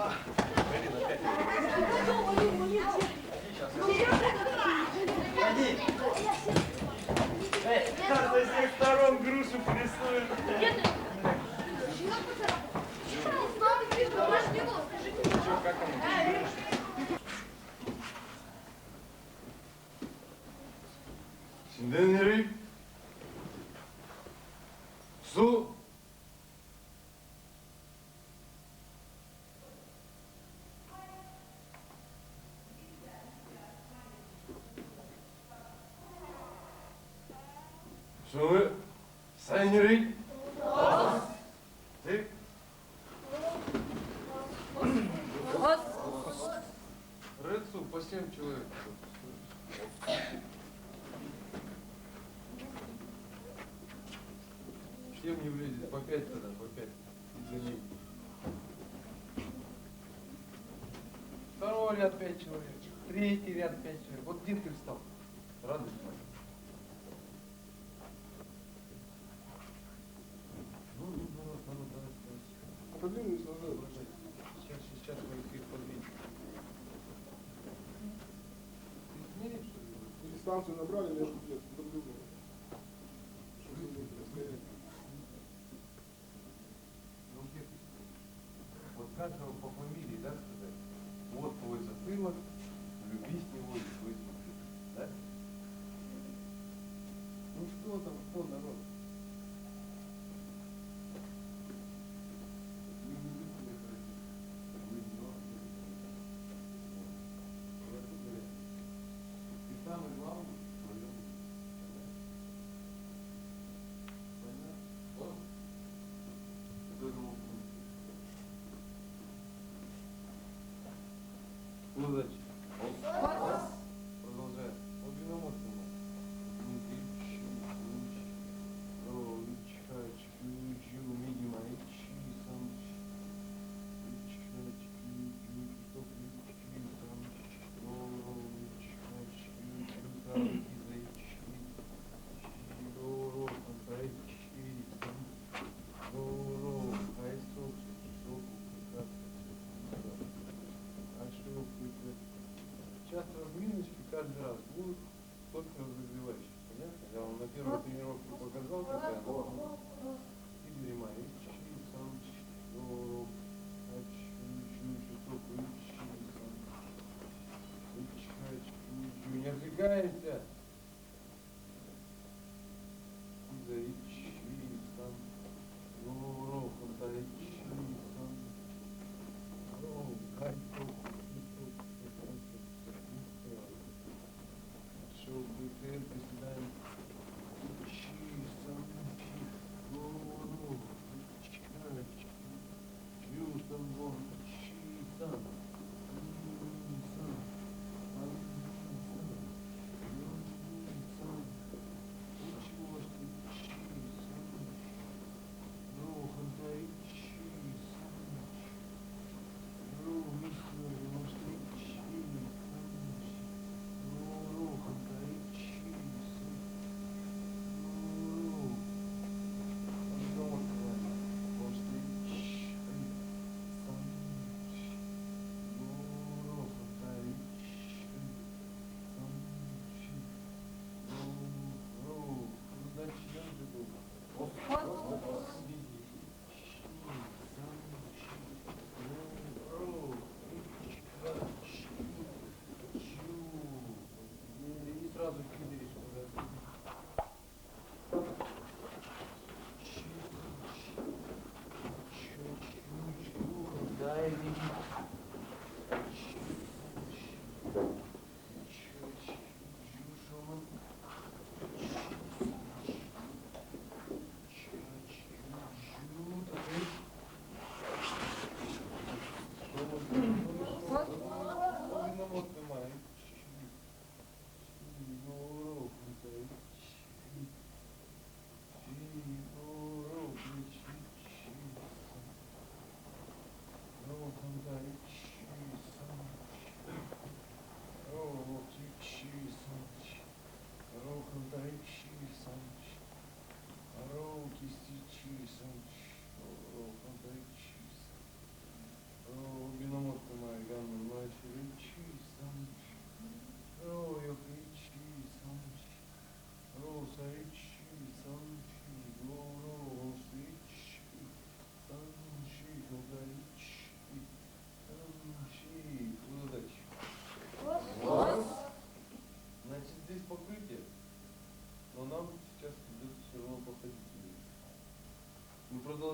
Со всех сторон грушу прессуют. Как оно? Şimdi nereye? Su. Şunu sen nereye? Ты? Рыцу по 7 человек. Всем не влезет, по 5 тогда, по 5. И за ним. Второй ряд 5 человек. Третий ряд 5 человек. Вот где ты встал? Радость моя. Подвинусь назад. Сейчас мы их подвинем. Ты измеришь, что ли? Дистанцию набрали между друг другом. Чтобы не расстояние. Ну где ты? Вот каждого по фамилии, да, сказать? Вот твой затылок, люби с него и твой затылок. Да? Ну что там, что народ? Самый главный в твоем. Понятно? Вот. Удачи. Продолжаем. Вот виномотный. Сейчас разминочки каждый раз будут только разогревающие. Понятно? Я вам на первой тренировке показал, какая она. Игорь Марич, Саныч, не отвлекаемся.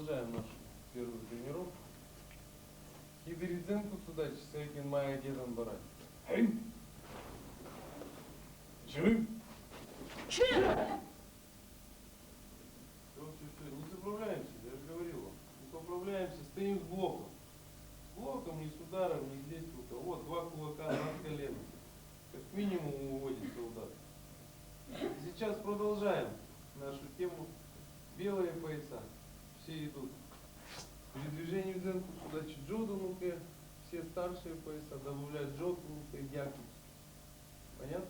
продолжаем нашу первую тренировку. Хидеридзенку сюда, чесайкин майя дедан барай. Живым! Все, не заправляемся, я же говорил вам. Не поправляемся, стоим с блоком. С блоком, не с ударом, не здесь только. Вот, два кулака над коленом. Как минимум уводится удар. Сейчас продолжаем нашу тему. Белые пояса. Все идут. Передвижение в дзенку сюда чиджоду-нуке. Все старшие пояса добавляют джоду-нуке, гяку. Понятно?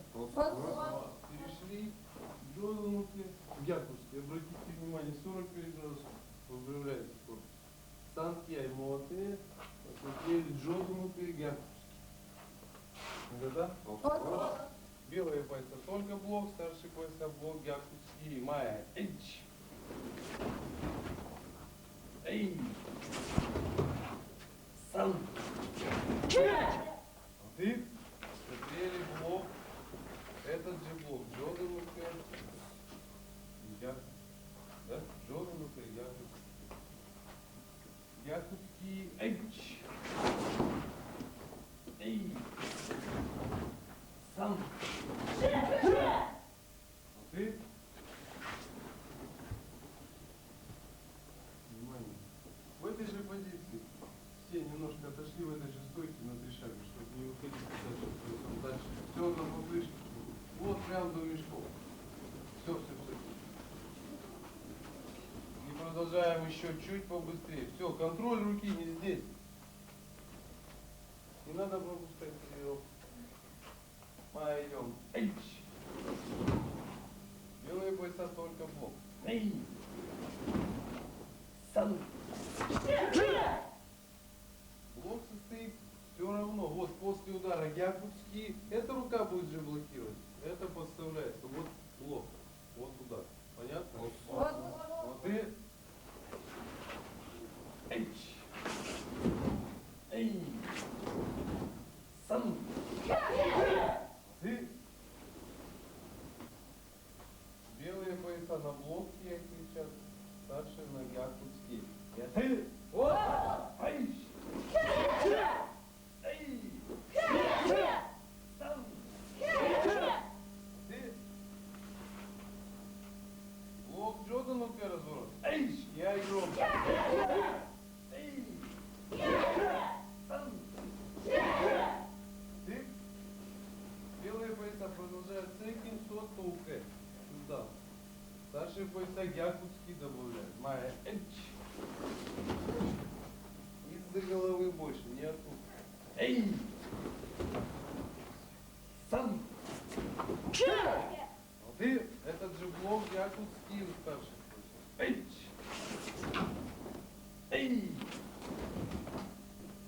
Перешли. Джоду-нуке, гякуски. Обратите внимание, 45 градусов. Выправляется корпус. Санки, аймоты. Посмотрели джоду-нуке, гякуски. Да? Белые пояса только блок, старшие пояса блок, гякуски, майя. Эйч. Эй! Сан! Ты смотрели блок, этот же блок, джоду-нуке, гякуски. Да? Джоду-нуке, гякуски. Гякуски, эйч! Эй! Сан! Ты? Внимание. В этой же позиции все немножко отошли в этой же стойке на 3 шага, чтобы не уходить дальше. Все на попышке. Вот прям до мешков. Все. И продолжаем еще чуть побыстрее. Все, контроль руки не здесь. Не надо пропускать тренировку. Мы идем. Эйч. Белые пояса только блок. Эй. Сан. Блок состоит все равно. Вот после удара гякуски. Эта рука будет же блокировать. Это подставляется. Вот блок. Вот удар. Понятно? Вот и. Эйч. Эй. Сан. Ты. Белые пояса на блоке кричат, старшие на гякуски. Ты. Вот. Эйч. Эй. Сан. Ты. Блок Джодану-ке разворот. Эйч. Я игрок. Эй. Сан. Ты. Белые пояса продолжают цейкин сотнуке. Сюда. Старшие пояса гякуски добавляют. Майя. Эйч. Из-за головы больше, не оттуда. Эй! Сан! Вот и этот же блок гякуски у старших поясов. Эйч! Эй!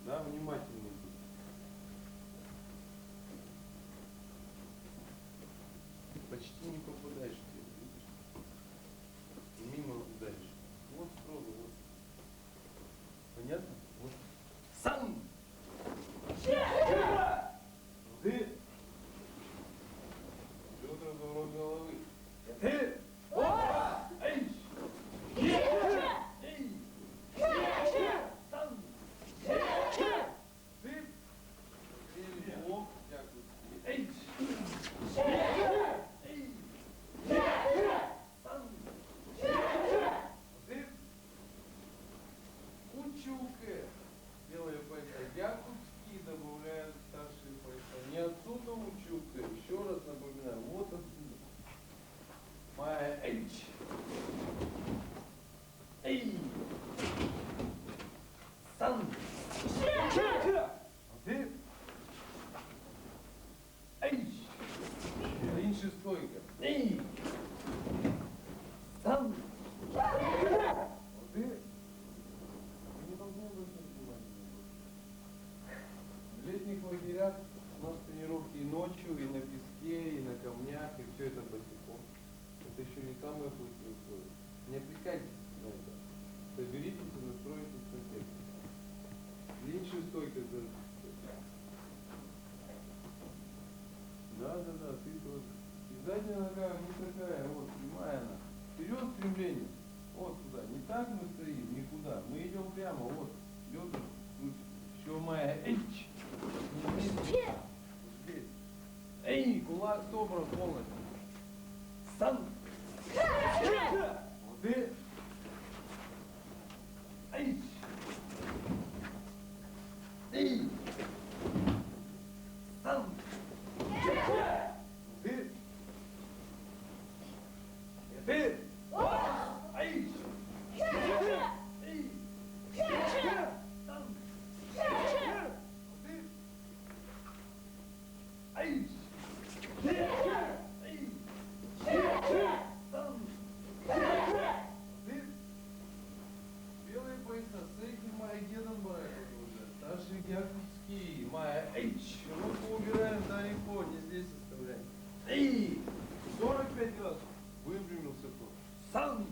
Да, внимательно. Почти не попадаешь в тело, видишь? И мимо ударишь. Вот строго, вот. Понятно? Вот. Сан! Ты! Идет разворот головы. Ты! Опа! Эйч! Эй! Сан! Ты! Или блок, гякуски. Эйч! Учуке. Белые пояса гякуски добавляют старшие пояса. Не отсюда учуке. Еще раз напоминаю. Вот отсюда. Майя. Эйч. Эй. Сан. Ты. Эйч. Меньше стойка. Эй. Сан. Ты. Не должны обращать внимание. В летних лагерях у нас тренировки и ночью, и на песке, и на камнях, и все это босиком. Это еще не самые плохие условия. Не отвлекайтесь на это. Соберитесь и настройтесь на текст. Меньше стойка за. Да, ты тоже. И задняя нога не такая, вот, прямая она. Вперед стремление. Вот сюда. Не так мы стоим, никуда. Мы идем прямо, вот. Бедра. Еще моя. Эйч. Не здесь. Здесь. Эй, кулак собран полностью. Сан. Вот и. Эйч. Эй. Сан. Ты. Ты. Эйч. Эй. Сан. Ты. Эйч. Белые пояса, сейки моя Геденбург уже. Старший Якутский, моя Эйч. Руку убираем далеко, не здесь оставляем. Эй! 45 градусов. Выпрямился кто? Сам!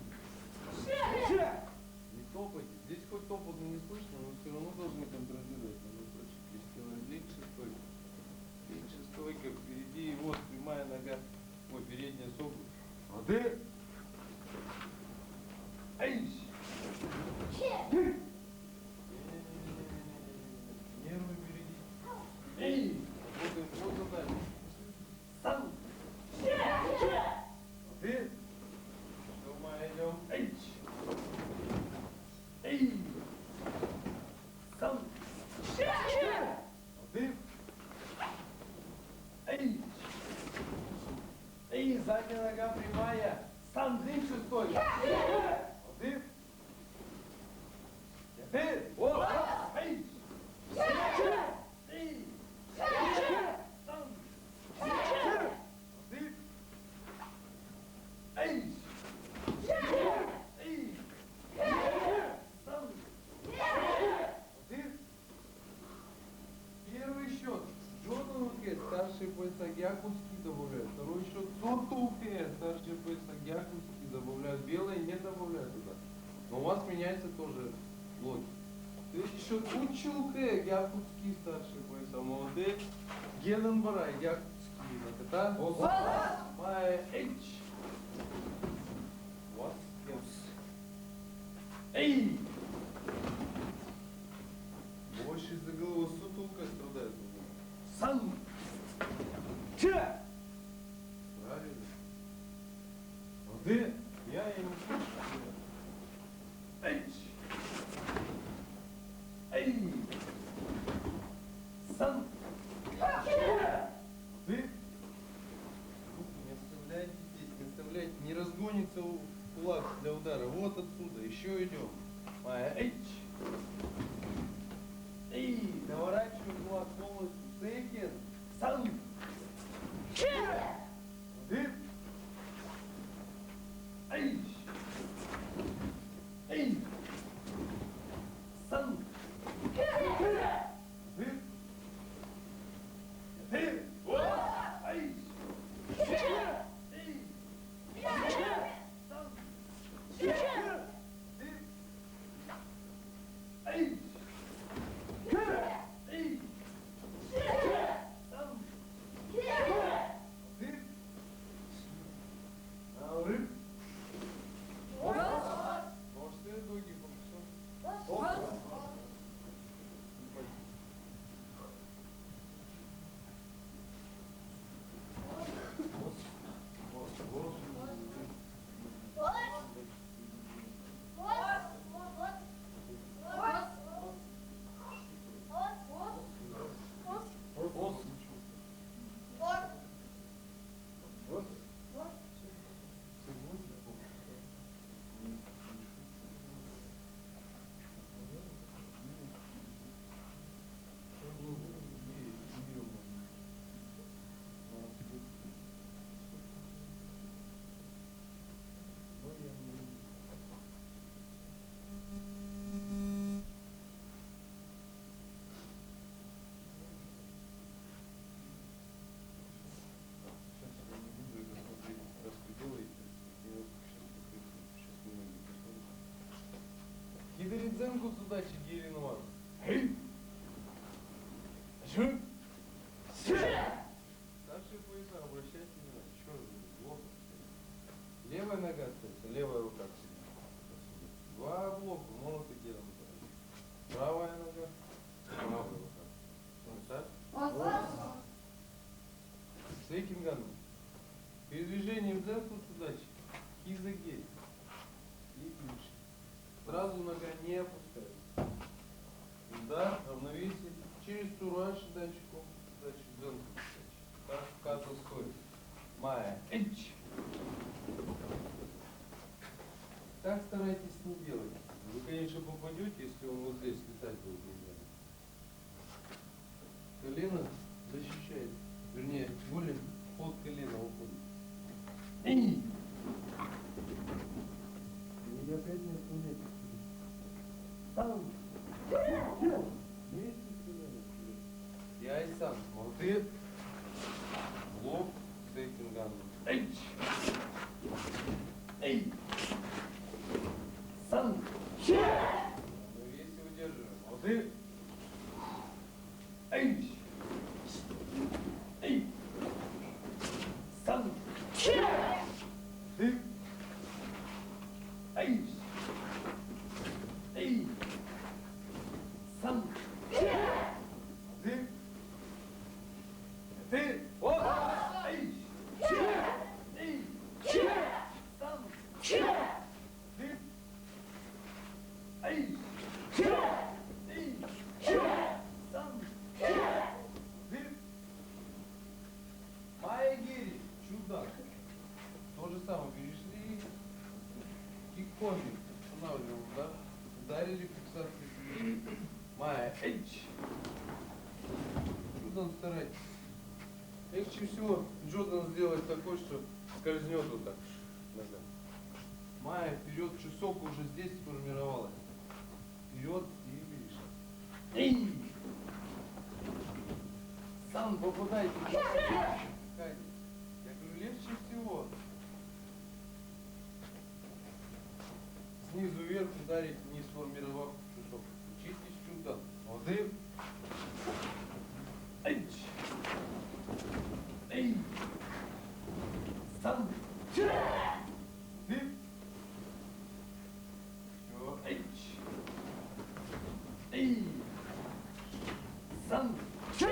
Не топайте. Здесь хоть топот не слышно, но все равно должны контролировать. Надо точки сделать. Легче стойка. Легче стойка. Впереди, вот прямая нога. Ой, передняя согнута. А ты? Эйч! Нервы впереди. Эй! Вот задача. Сам! А ты? Что мы идем? Эйч! Эй! Сам! А ты? Эйч! Эй, задняя нога прямая! Сам длиннее стой! А ты? Ты? Вот! Эй! Эй! Сам! Ты? Эй! Эй! Сам! Ты? Первый счет. Джонуке, старший поясак Якутский добавляют. Второй счет Сортуке, старший поясак Якутский добавляют. Белые не добавляют туда. Но у вас меняется тоже блоки. Третий счет Училке, Якутский старший поясак. Молодец. Геденбара, Якутский. Это? Майя Эйч. Вот. Эй! Больше из-за головы сутулка страдает. Сан! Че? Правильно. А ты? Я не слышу. Эйч! Эй! Сан! Ты? Не оставляйте здесь, не оставляйте. Не разгонится кулак для удара. Вот отсюда. Еще идем. Эйч! Эй, наворачивай кулак полностью. Сейкен. Сан. Ты. Эй. Эй. Сан. Ты. Ты. Эй. Эй. Сан. Ты. Эй. Эй! Там! Ты! Ауры! Может, ты ноги попишешь? Кидеридзенку сюда, Чигиринова. Эй! Что? Старшие пояса, обращайте внимание. Что же, плохо? Левая нога остается, левая рука к себе. Ты в лоб с этим ганом. Эй! Эй! Сан! Мы весе удерживаем. Вот ты. Эй! Эй! Сан! Ты. Эй! Эй! Сан! Ты. Ты. Вот! Эй! Эй! Сан! Ты. Эй! Эй! Сан! Ты. Майя Гири, чудак. То же самое перешли. Кикоми. Останавливаем, да? Ударили фиксацию. Майя, эйч. Джудан старайтесь. Легче всего Джудан сделать такой, что скользнет вот так. Нога. Майя, вперед, часовка уже здесь сформировалась. Вперед и видишь. Эй! Сам попадайте. Я говорю, легче всего. Снизу вверх ударить, не сформировав часовку. Учитесь чудо. Молодым. Эй! Эй! Сам! Ты! Все. Эй! Эй! Сам! Ты!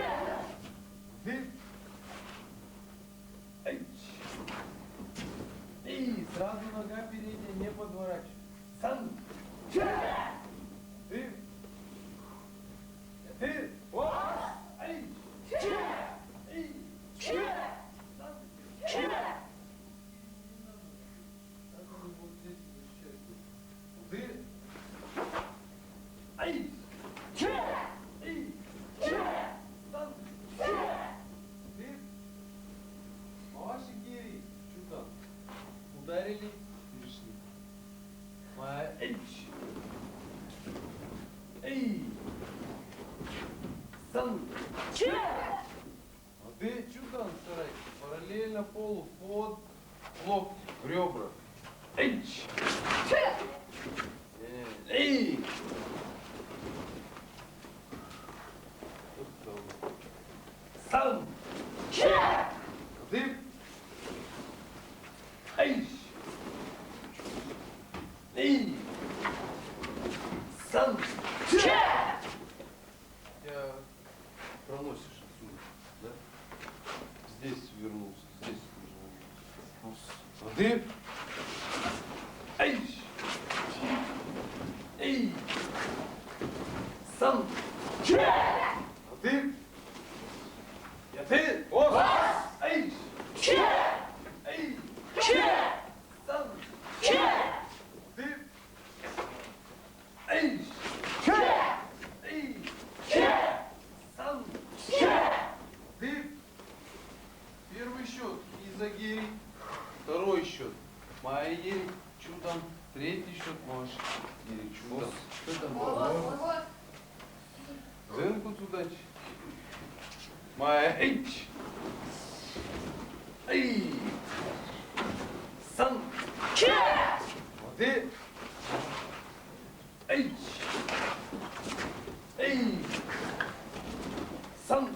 Эй! Эй! Сразу нога передняя, не подворачивай. Сам! Ты! Ты! Вот! Эй! Эй! Сам! Ты! Эй! Эй! Сам! Ты! Ваши гири! Чудо! Ударили, перешли. Майя, эй! Эй! Сам! А ты чудо старайся. Параллельно полу, под локти, в ребра. Эй! Эй! Сам! Ты! Эй! Эй! Сам! Тебя проносишь отсюда, да? Здесь вернулся, здесь нужно. А ты? Эй! Эй! Сам! А ты? Я ты? О! Эй! Эй! Сам! Ты? Эй! Эй! Сам! Ты? Первый счет Изагири, второй счет Майя Гири, чудом, третий счет Маша Гири, чудом. Что там было? Зенкут удачи. Майя, эйч! Эй! Сан! Вот ты! Эйч! Эй! Сан!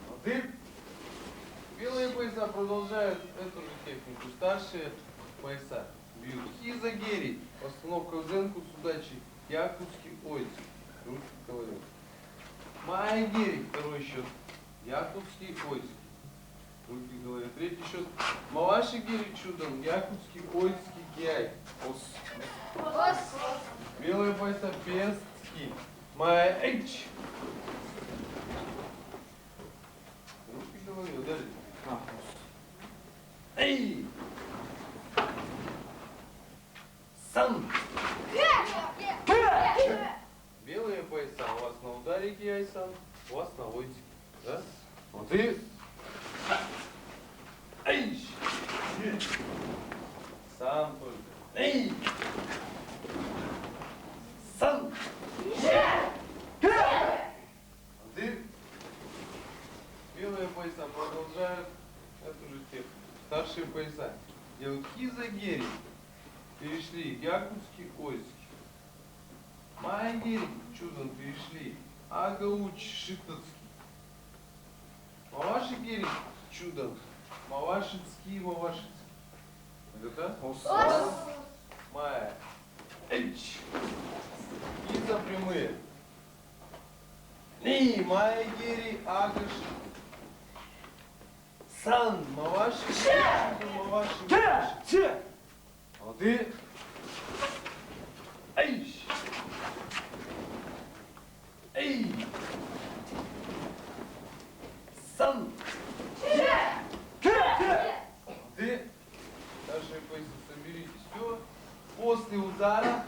Вот ты! Белые пояса продолжают эту же технику. Старшие пояса бьют хизагери, постановка в зенку с удачей, якутский ойцу, руки в голове. Майя Гири, второй счет, якутский ойцу, руки в голове. Третий счет, Малаши Гири чудом, якутский ойцкий киай. Белые пояса пестки. Майя эйч. Руки в голове, ударите. Эй! Сан! Белые пояса у вас на ударике, Айсан, у вас на лойте. Да? Вот и... Эй! Сам только. Эй! Сан! Вот и... пояса делают хизагери, перешли якутский, ойский. Майгери чудом перешли агауч шитоцкий. Маваши гери чудом мавашицкий, мавашицкий. Это Майя. Эйч. Хиза прямые. Ни, Майя гери агаш. Сан, маваши, маваши, маваши. А ты? Эйш. Эй! Сан! Ты, наши поясы, соберитесь. Все. После удара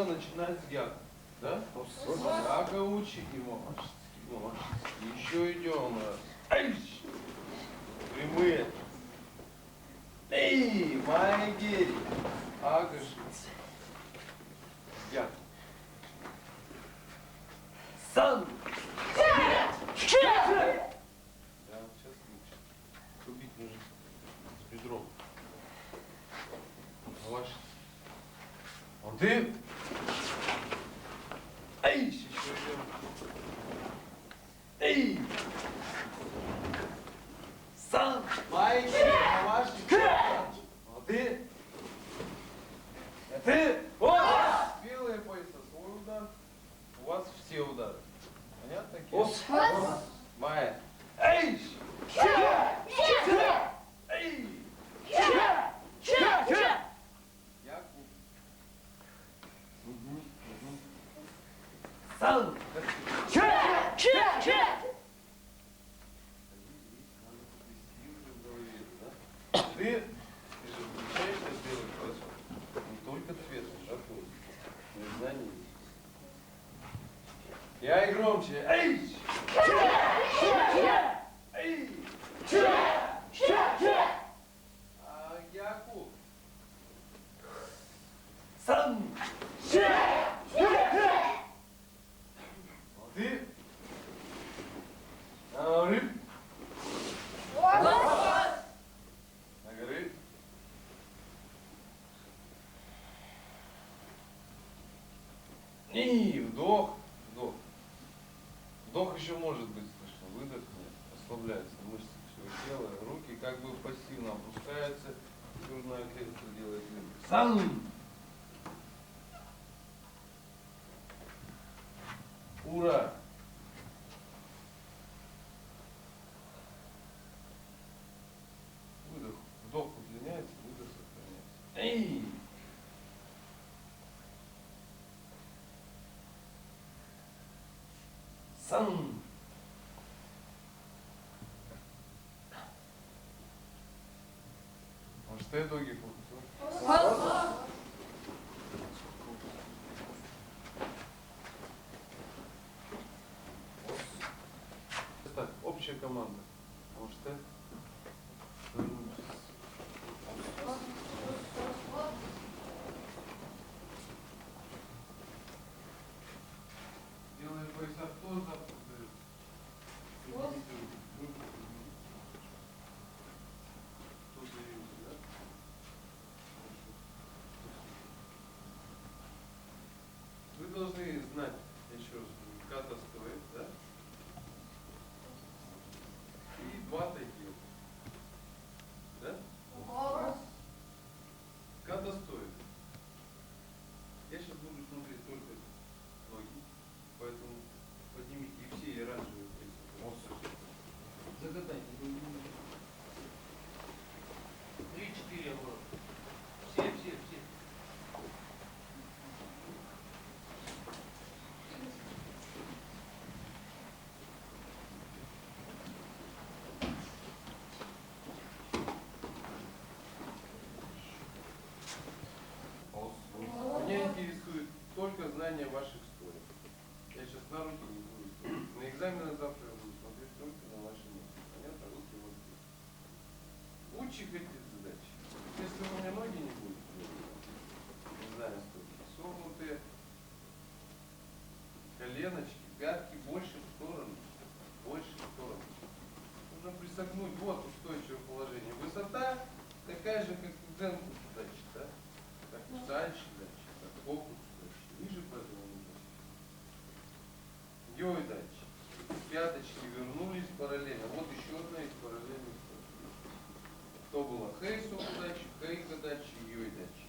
начинается гяк. Да? Гяка учи и мамашицкий. Еще идем раз. Эйш! Прямые. Эй! Майгери. Агаш. Гяк. Сан! Да, сейчас лучше. Убить нужно с бедром. Ваш. А ты? Эй, еще идем. Эй! Сан! Майки, ваш. А ты? А ты? Вот! Белые пояса, свой удар. У вас все удары. Понятно? Майя. Эй! Эй! Якуб. Сан! Ты же включаешься белый пояс. Не только цвет, а тоже. Но и знание есть. Я и громче. Эй! Эй! А Якуб. Сан! А ты? Рыб. На горы. И вдох. Вдох. Вдох еще может быть слышно. Выдох нет. Расслабляются мышцы всего тела. Руки как бы пассивно опускаются. Грудная клетка делает выдох. Сан! Ура! Выдох. Вдох удлиняется, выдох сохраняется. Эй! Сан! Может, ты доги фокус? Так, общая команда. Может, ты? Делаешь пояса, кто запуск дает? Кто заявился, да? Вы должны знать, еще раз, ката стоит, да? И два таких. Да? Ката стоит. Я сейчас буду смотреть только ноги, поэтому поднимите и все и оранжевые пояса. Загадайте. 3-4 оборота. Все. Меня интересует только знание ваших историй. Я сейчас на руки не буду смотреть. На экзамены завтра я буду смотреть только на ваши ноги. Понятно? Руки вот здесь. Учи эти задачи. Если у меня ноги не будут, не знаю, сколько, согнутые, коленочки, пятки больше в сторону. Больше в сторону. Нужно присогнуть. Вот устойчивое положение. Высота такая же, как и дзенку дача, да? Так санчи дача, так фокус дача. Ниже по этому не Йой дача. Пяточки вернулись параллельно. Вот еще одна из параллельных структур. То было хейсу дача, хейка дача и йой дача.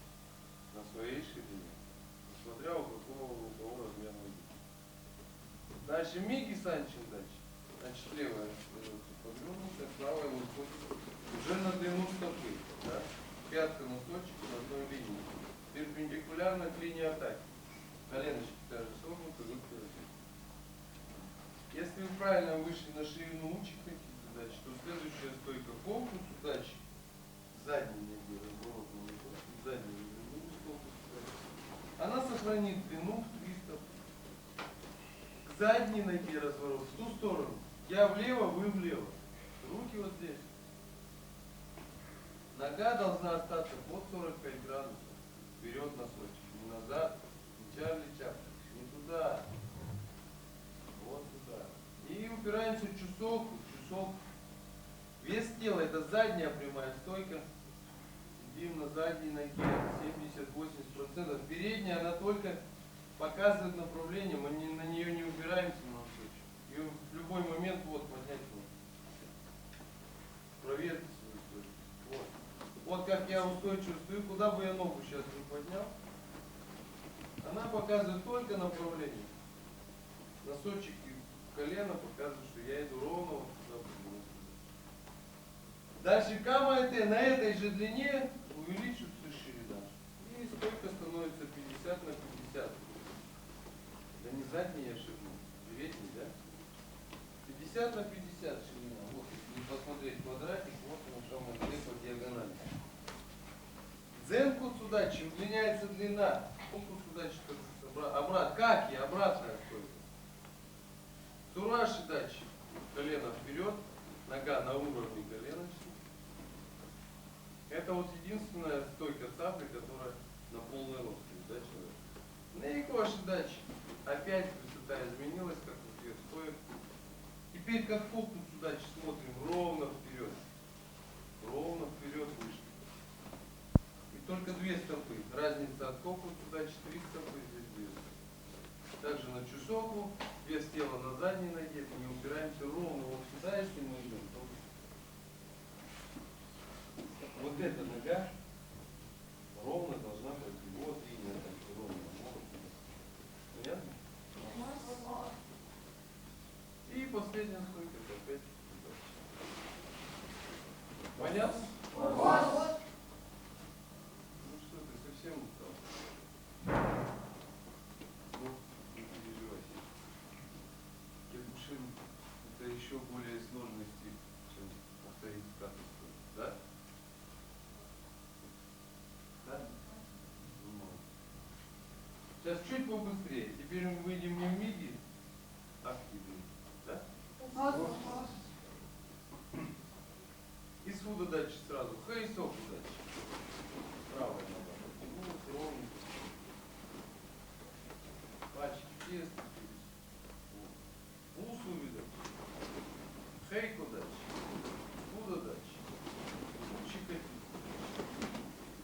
На своей ширине. Смотря у кого размер ноги. Дальше миги санчин дача. Значит, левая повернутая, правая выходит уже на длину стопы. Да? Пятка носочек на одной линии. Перпендикулярно к линии атаки. Коленочки также согнуты, руки развиты. Если вы правильно вышли на ширину учек каких-то дач, то следующая стойка фокус удачи. Задней ноги разворотного задней ноги фокус удачи. Она сохранит длину в 3 стопы. К задней ноге разворот в ту сторону. Я влево, вы влево. Руки вот здесь. Нога должна остаться под 45 градусов. Вперед носочек. Не назад. Не Чарли Чаплин. Не туда. Вот туда. И упираемся в чусок. Вес тела это задняя прямая стойка. Сидим на задней ноге. 70-80%. Передняя она только показывает направление. Мы на нее не упираемся на носочек. Ее в любой момент вот поднять можно. Проверьте свою стойку. Вот. Вот как я устойчиво стою, куда бы я ногу сейчас не поднял, она показывает только направление. Носочек и колено показывают, что я иду ровно вот туда. Дальше КМТ на этой же длине увеличивается ширина. И стойка становится 50 на 50. Да не задняя ширина, передняя, да? 50 на 50 ширина. Вот, если посмотреть квадратик, вот он самый по диагонали. Дзенку сюда, чем удлиняется длина, фокус сюда обратно. Как я? Обратная стойка. Сураши дачи. Колено вперед, нога на уровне коленочки. Это вот единственная стойка цапли, которая на полный рост. Да, человек? Наикоши дачи. Опять высота изменилась, как у всех стоек. Теперь как фокус удачи смотрим ровно вперед. Ровно вперед вышли. И только 2 стопы. Разница от фокуса удачи 3 стопы, здесь 2. Также на чусоку. Вес тела на задней ноге. Мы не упираемся ровно вот сюда, если мы идем. Вот эта нога ровно должна пройти. Вот линия так ровно. Понятно? И последняя стойка это опять удача. Понятно? Ну что ты совсем устал? Ну, не переживайся. Кирбушин это еще более сложный стиль, чем повторить статус. Да? Да? Сейчас чуть побыстрее. Теперь мы выйдем не в миди, а в киби. Да? Из фуда дальше сразу. Хейсок дальше. Правая нога. Потянулась ровно. Пальчики тесно. Усу видать. Хейку дальше. Фуда дальше. Чикати.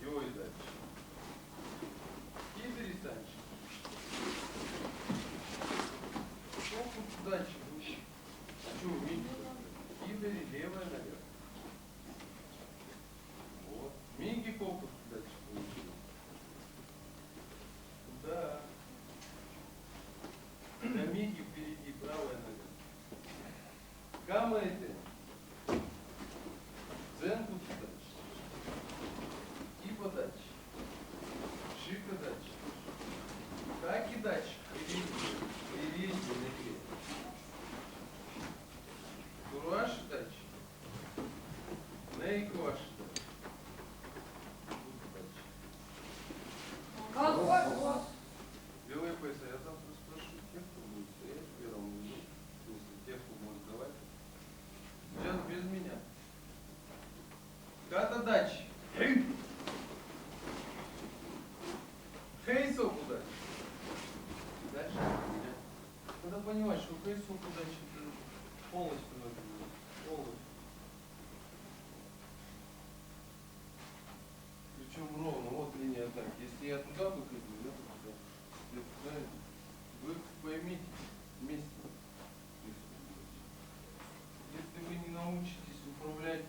Йой дальше. Кидери санчи. Фокус дальше. А что вы видите? Кидери левая нога. Вот. Миги фокус дальше получил. Да. На миги впереди правая нога. Камаете. Дзенку дальше. И подачи. Шика дальше. Как и дальше. Передний ноге. Куруаши дальше. Нейкуаши дальше. Белые пояса. Я завтра спрошу тех, кто будет стоять в первом ряду. В смысле, тех, кто будет сдавать. Сейчас без меня. Ката дачи. Хейсок удачи. Дальше меня. Надо понимать, что хейсок удачи полностью надо. Полностью. Если я туда выхожу, я туда. Это правильно? Вы поймите вместе. Если вы не научитесь управлять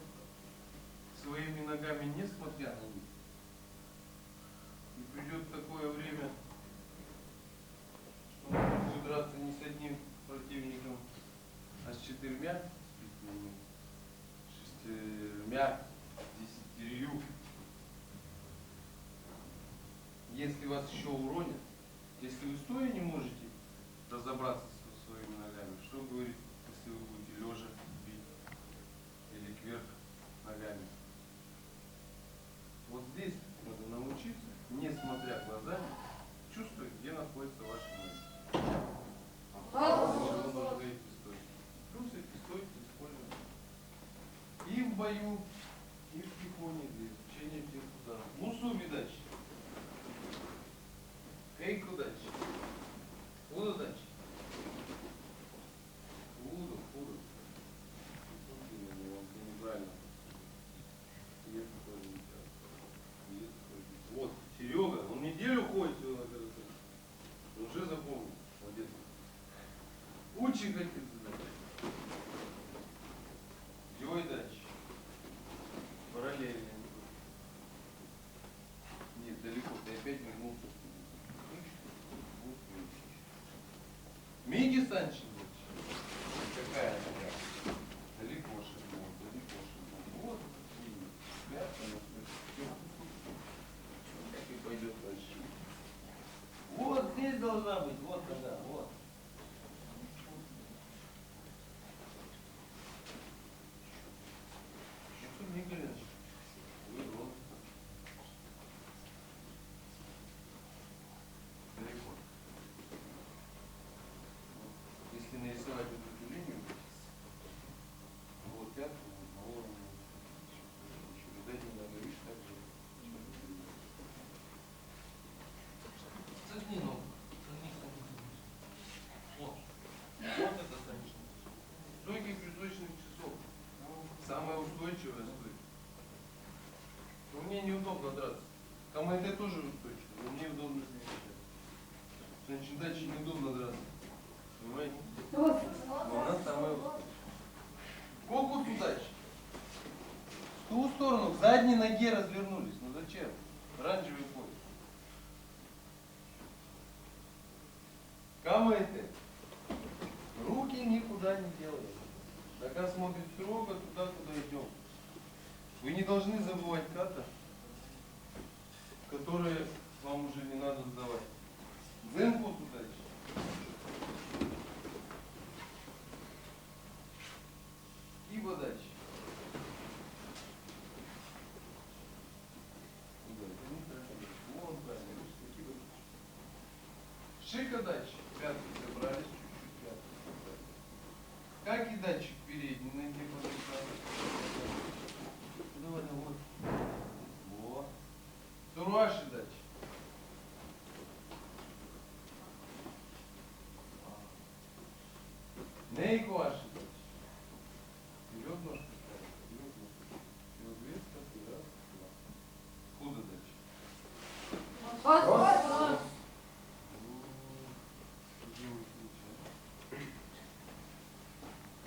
своими ногами, несмотря на них, и придет такое время, что нужно будет драться не с одним противником, а с 4, с 10. Если вас еще уронят, если вы стоя не можете разобраться со своими ногами, что говорит, если вы будете лежа бить или кверх ногами? Вот здесь надо научиться, не смотря глазами, чувствовать, где находятся ваши ноги. Вы нужно эти стойки. Плюс эти стойки используем и в бою, и в тихоне для изучения тех ударов. Мусу видачи. Эй, удачи. Удачи. Удачи. Неправильно. Вот, Серега, он неделю ходит сюда на карате. Он уже запомнил. Молодец. Учи какие-то задачи. Делай дальше. Параллельно. Нет, далеко. Ты опять вернулся. Миги Санчин. Какая она? Далеко шагнул, далеко шагнул. Вот. Как и пойдет дальше. Вот здесь должна быть. Вот она. Вот. Что не глянешь? Далеко. Если нарисовать вот эту линию, вот пятку, вот, видать, не надо, видишь, так же. Согни ногу. Вот. Вот это санчный. Стойки песочных часов. Самая устойчивая стойка. Но мне неудобно драться. КМТ тоже устойчивый, но мне удобно с ней драться. Значит, дальше неудобно драться. Понимаете? Но она самая устойчивая. Кокус удачи. В ту сторону, к задней ноге развернулись. Ну зачем? Оранжевый пояс. КМТ. Руки никуда не делаем. Нога смотрит строго туда, куда идем. Вы не должны забывать ката, которые вам уже не надо сдавать. Дзенку удачи. И подачи. Шика датчик. Пятки забрались, чуть-чуть пятки. Как и датчик передний, ноги подышали. Давай, вот. Вот. Туруаши датчик. Нейкуаши датчик. Вперед ножку ставим. Вперед ножку. Вперед вес, так, раз, два. Куда дальше?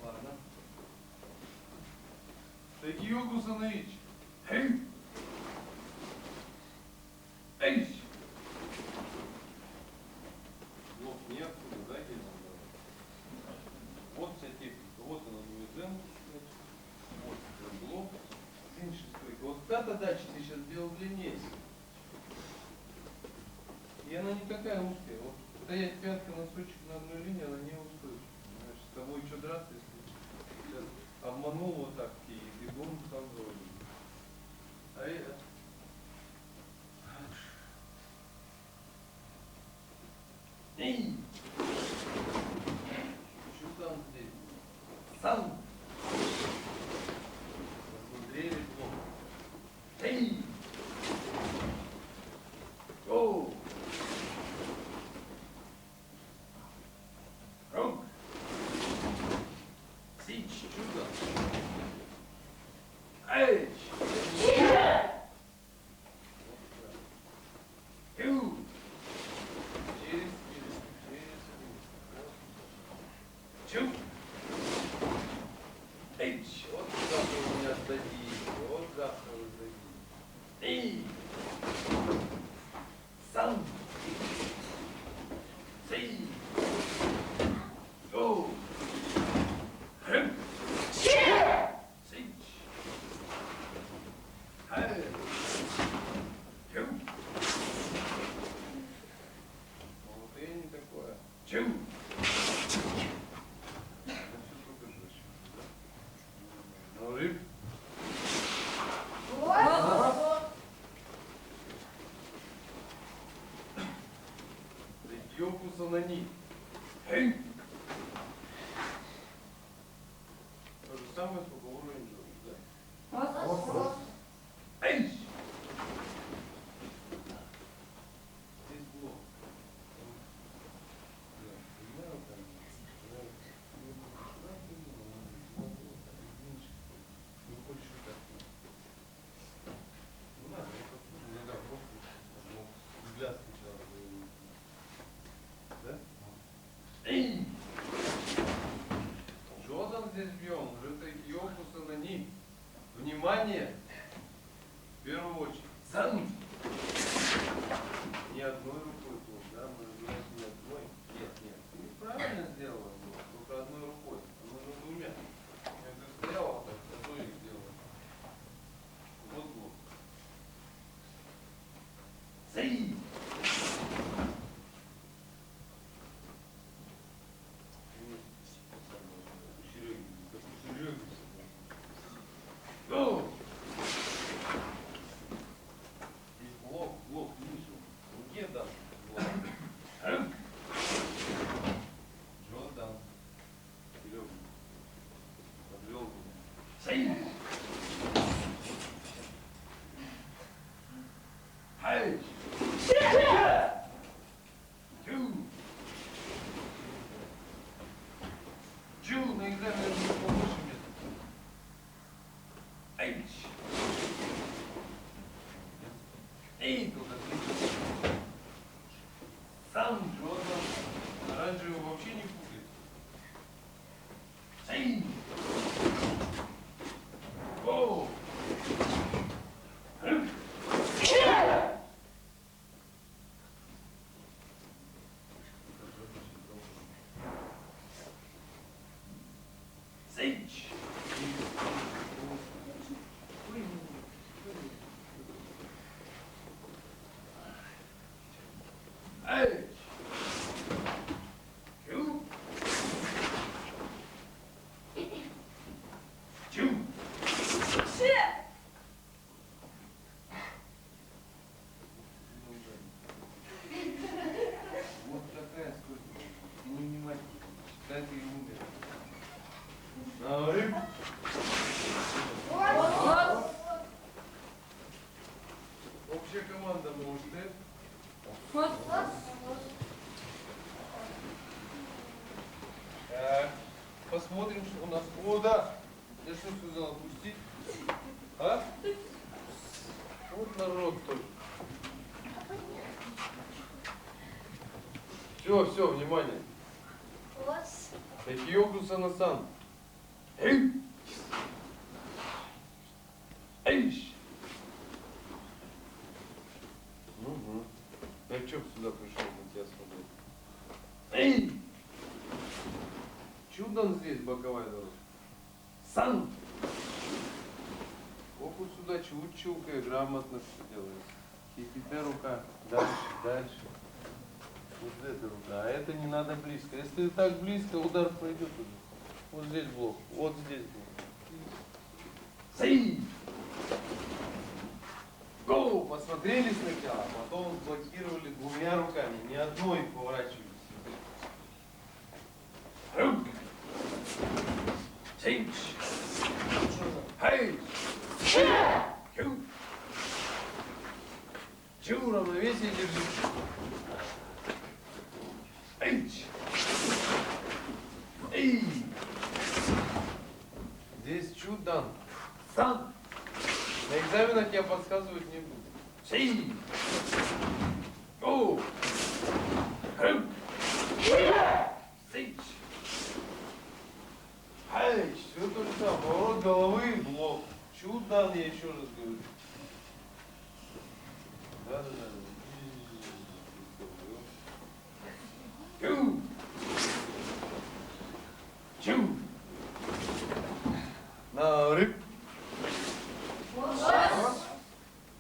Ладно. Тагиогу Санаич. Эй! Эй! Блок неоткуда, да, Гельман? Вот вся техника. Вот она дуэзен. Вот блок. Один шестой. Вот та дача ты сейчас сделал длиннее. И она не такая узкая. Вот стоять пятка, носочек на одной линии, она не устойчива. Понимаешь, с тобой что драться, если сейчас обманул вот так и бегом сам заводил. А это... Эй! Что там здесь? Сам! Посмотрели плохо. Эй! Оу! Рок! Сич, чудо! Эй! Чу. Эй, вот завтра вы меня сдадите. Вот завтра вы сдадите. Эй. Сам. Сей. Go. Хэм. Сей. Хэ. Чу. Вот и не такое. Чу. Ну, рыб. Йокуса на них. Эй! То же самое с уровнем Джоли, да? Эй! Здесь блок. Не хочешь так? Ну ладно, я послушаю, иногда просто взгляд сначала. Да? Эй! Джодан здесь бьем, уже такие Йокуса на них. Внимание! В первую очередь. Сан! Ни одной рукой тут, да? Мы разбираемся ни одной. Нет, нет. Ты неправильно сделала, только одной рукой. А нужно двумя. Я ты стояла так, а то и сделала. Вот блок. Сей! Go! Здесь блок ниже. Руке дан. Блок. Джодан. Вперед. Подвел меня. Сей! Хай! Чу! Чу! На экзамене не получше место. Эйч! Эй, тут отлично. Сам Джодан. Оранжевый вообще не путает. Эй! О! Сейч! Эй! Чу! Чу! Вот такая сколько. Невнимательно. Считайте и умер. Рыб. Общая команда может, посмотрим, что у нас. О, да! Я что сказал, отпустить? А? Вот народ тоже. Все, внимание. Такиёку-сан-сан. Эй! Эйш! Угу. Я чё сюда пришел на тебя смотреть? Эй! Чудан здесь боковая дорожка. Сан! Фокус сюда чуть-чукай, грамотно все делается. Хипите рука. Дальше. Вот эта рука. А это не надо близко. Если так близко, удар пройдет уже. Вот здесь блок. Вот здесь блок. Сей! Гоу! Посмотрели сначала, а потом блокировали двумя руками. Ни одной поворачивались. Сейч! Хей! Чу! Чу, равновесие держи. Эйч! Эй! Здесь чудан. Сан! На экзаменах я подсказывать не буду. Сей! Гоу! Хэм! Сейч! Ай, все то же самое. Поворот головы, блок. Чудан, я еще раз говорю. Да. Чу! Чу! На рыб.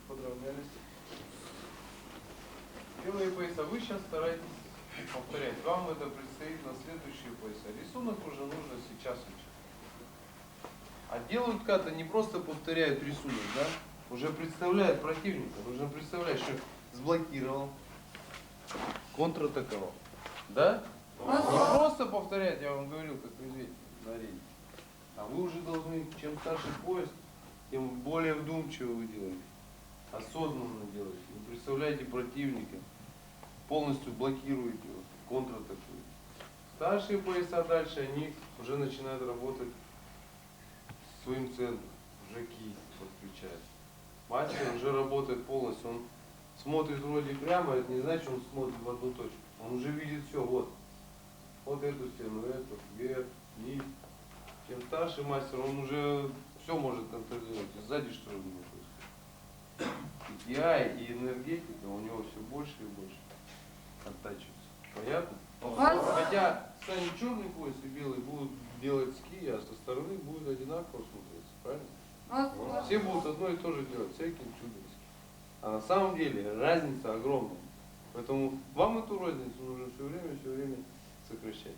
Подравнялись. Белые пояса. Вы сейчас стараетесь повторять. Вам это предстоит на следующие пояса. Рисунок уже нужно сейчас учить. А делают ката не просто повторяют рисунок, да? Уже представляют противника. Нужно представлять, что сблокировал, контратаковал. Да? Не просто повторять, я вам говорил, как медведь на арене. А вы уже должны, чем старше пояс, тем более вдумчиво вы делаете. Осознанно делаете. Вы представляете противника, полностью блокируете его, контратакуете. Старшие пояса дальше, они уже начинают работать своим центром. Уже кисть подключает. Мастер уже работает полностью. Он смотрит вроде прямо, это не значит, что он смотрит в одну точку. Он уже видит все, вот. Вот эту стену, эту, вверх, вниз. Чем старше мастер, он уже все может контролировать. И сзади что у него происходит. И TI, и энергетика у него все больше и больше оттачивается. Понятно? Хотя сами черный пояс и белый будут делать ски, а со стороны будет одинаково смотреться. Правильно? Все будут одно и то же делать, всякие чудески. А на самом деле разница огромная. Поэтому вам эту разницу нужно все время сокращать.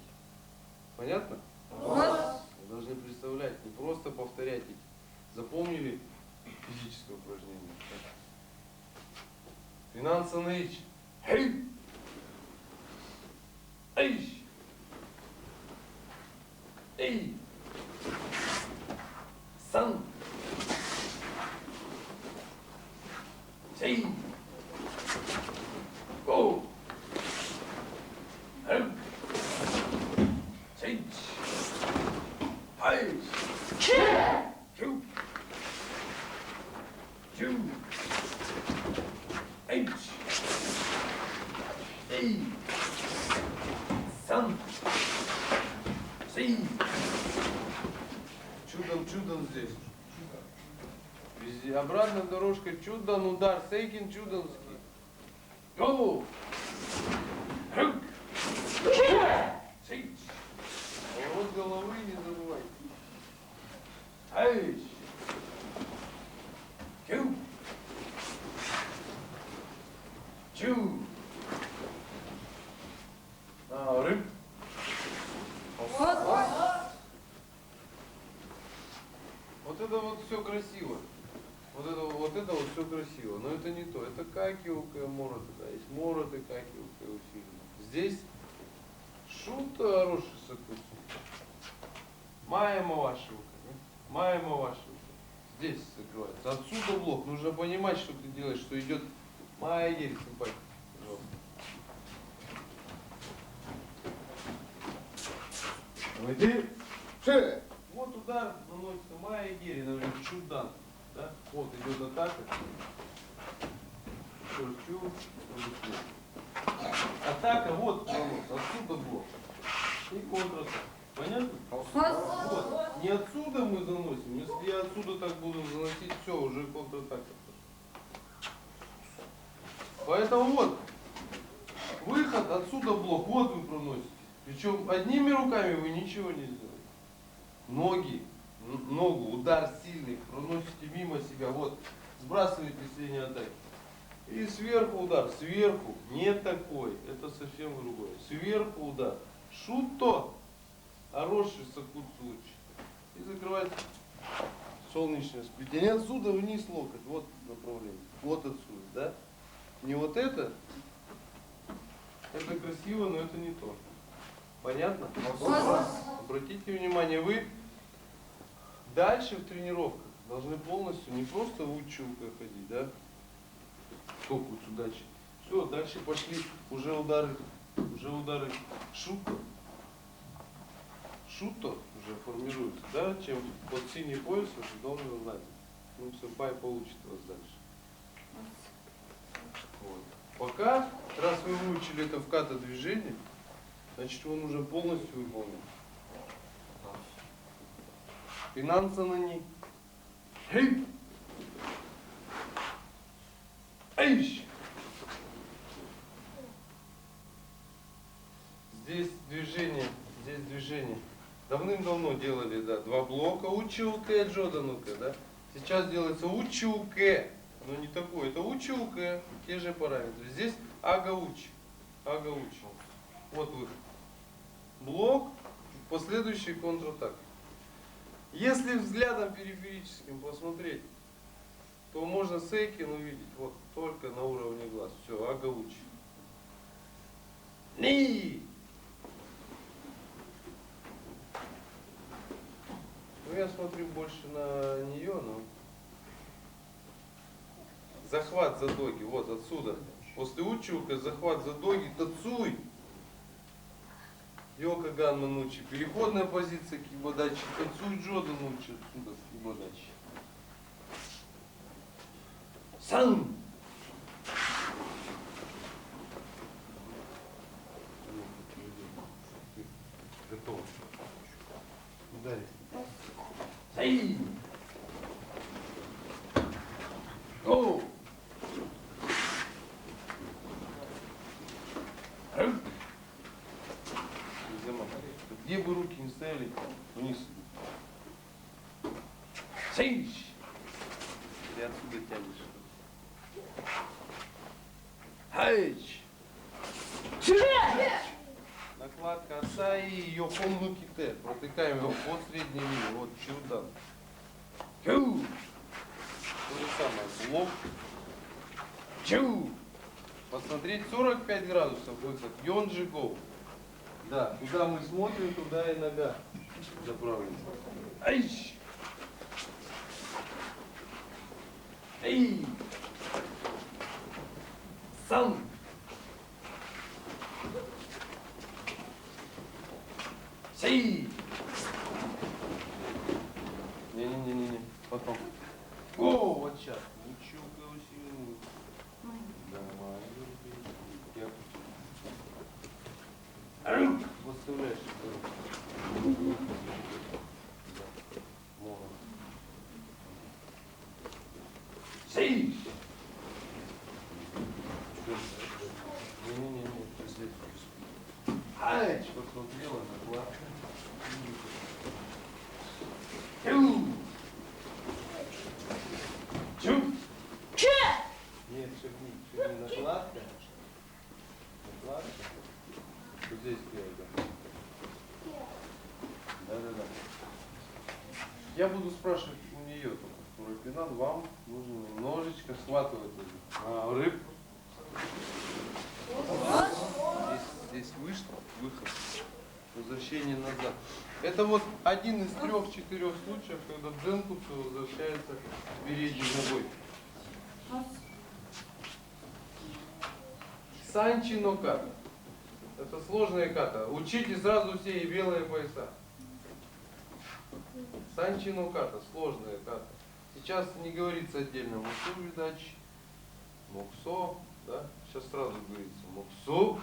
Понятно? Вы должны представлять, не просто повторять эти. Запомнили физическое упражнение? Финансы на ич. Хей! Эйш! Эй! Сан! Сей! Го! Эм! Сей! Ай! Чу! Чу! Эйч! Эй! Сан! Сей! Чудан здесь. Везде. Обратная дорожка. Чудан, удар. Сейкин чуданский. Гоу! Сейч! Поворот головы не забывай. Айч! Чу! Чу! Рыб! Вот это вот все красиво. Вот это вот все красиво. Но это не то. Это какиука мороты. Да, есть мороты, какиука усиленно. Здесь шута хороший сакус. Маема вашего. Маема вашего. Здесь закрывается. Отсюда блок. Нужно понимать, что ты делаешь, что идет майя герь, симпатия. Ты шире. Вот удар наносится майя герь, например, чудан. Да? Вот идет атака. Чу, атака, вот нанос, отсюда блок. И контратака. Понятно? Вот. Не отсюда мы заносим. Если я отсюда так буду заносить, все, уже контратака. Поэтому вот, выход, отсюда блок, вот вы проносите. Причем одними руками вы ничего не сделаете. Ноги, ногу, удар сильный, проносите мимо себя, вот, сбрасываете с линии атаки. И сверху удар, сверху, не такой, это совсем другое. Сверху удар, шуто, хороший сакут случай. И закрывать солнечное сплетение. Отсюда вниз локоть, вот направление, вот отсюда, да? Не вот это красиво, но это не то. Понятно? Обратите внимание, вы дальше в тренировках должны полностью не просто в училка ходить, да? Сколько удачи. Все, дальше пошли уже удары шуто. Шуто уже формируется, да? Чем под синий пояс уже должен знать. Ну, сэмпай получит вас дальше. Вот. Пока, раз вы выучили это в ката движение, значит, он уже полностью выполнен. Финансы на ней. Хей! Эйш! Здесь движение, здесь движение. Давным-давно делали, да, 2 блока. Училка Джоданука, да. Сейчас делается училка. Но не такое, это училка. Те же параметры. Здесь агауч. Агауч. Вот выход. Блок, последующий контратак. Если взглядом периферическим посмотреть, то можно Сейкин увидеть вот только на уровне глаз. Все, агауч. Ни! Ну я смотрю больше на нее, но захват за доги, вот отсюда. После училка захват за доги, тацуй. Йока Ганма Нучи. Переходная позиция кибодачи. Тацуй Джода Нучи отсюда с кибодачи. Сан! Готово. Ударить. Эй! О! Где бы руки не стояли, вниз. Сейш! Ты отсюда тянешь. Хайч! Накладка отца и Йохонну Ките. Протыкаем его под средней линией. Вот Чилдан. Чу! То же самое. Блок. Чу! Посмотреть 45 градусов выход. Йонджи гоу. Да, куда мы смотрим, туда и нога направлена. Айш! Эй! Сан! Сей! Не-не-не-не, потом. О, вот сейчас. Ничего усилил. Давай. Выставляешь. Сей! Не-не-не, здесь. Ай, посмотрела на глаз. Чу! Чу! Нет, шагни, накладка. Накладка. Вот здесь где-то. Да. Я буду спрашивать у нее только, Рапинан, вам нужно немножечко схватывать рыб. Здесь выход, возвращение назад. Это вот один из 3-4 случаев, когда дзенкутсу возвращается передней ногой. Санчи но ката. Это сложная ката. Учите сразу все и белые пояса. Санчи но ката, сложная ката. Сейчас не говорится отдельно мусу видач, моксо, да? Сейчас сразу говорится моксо.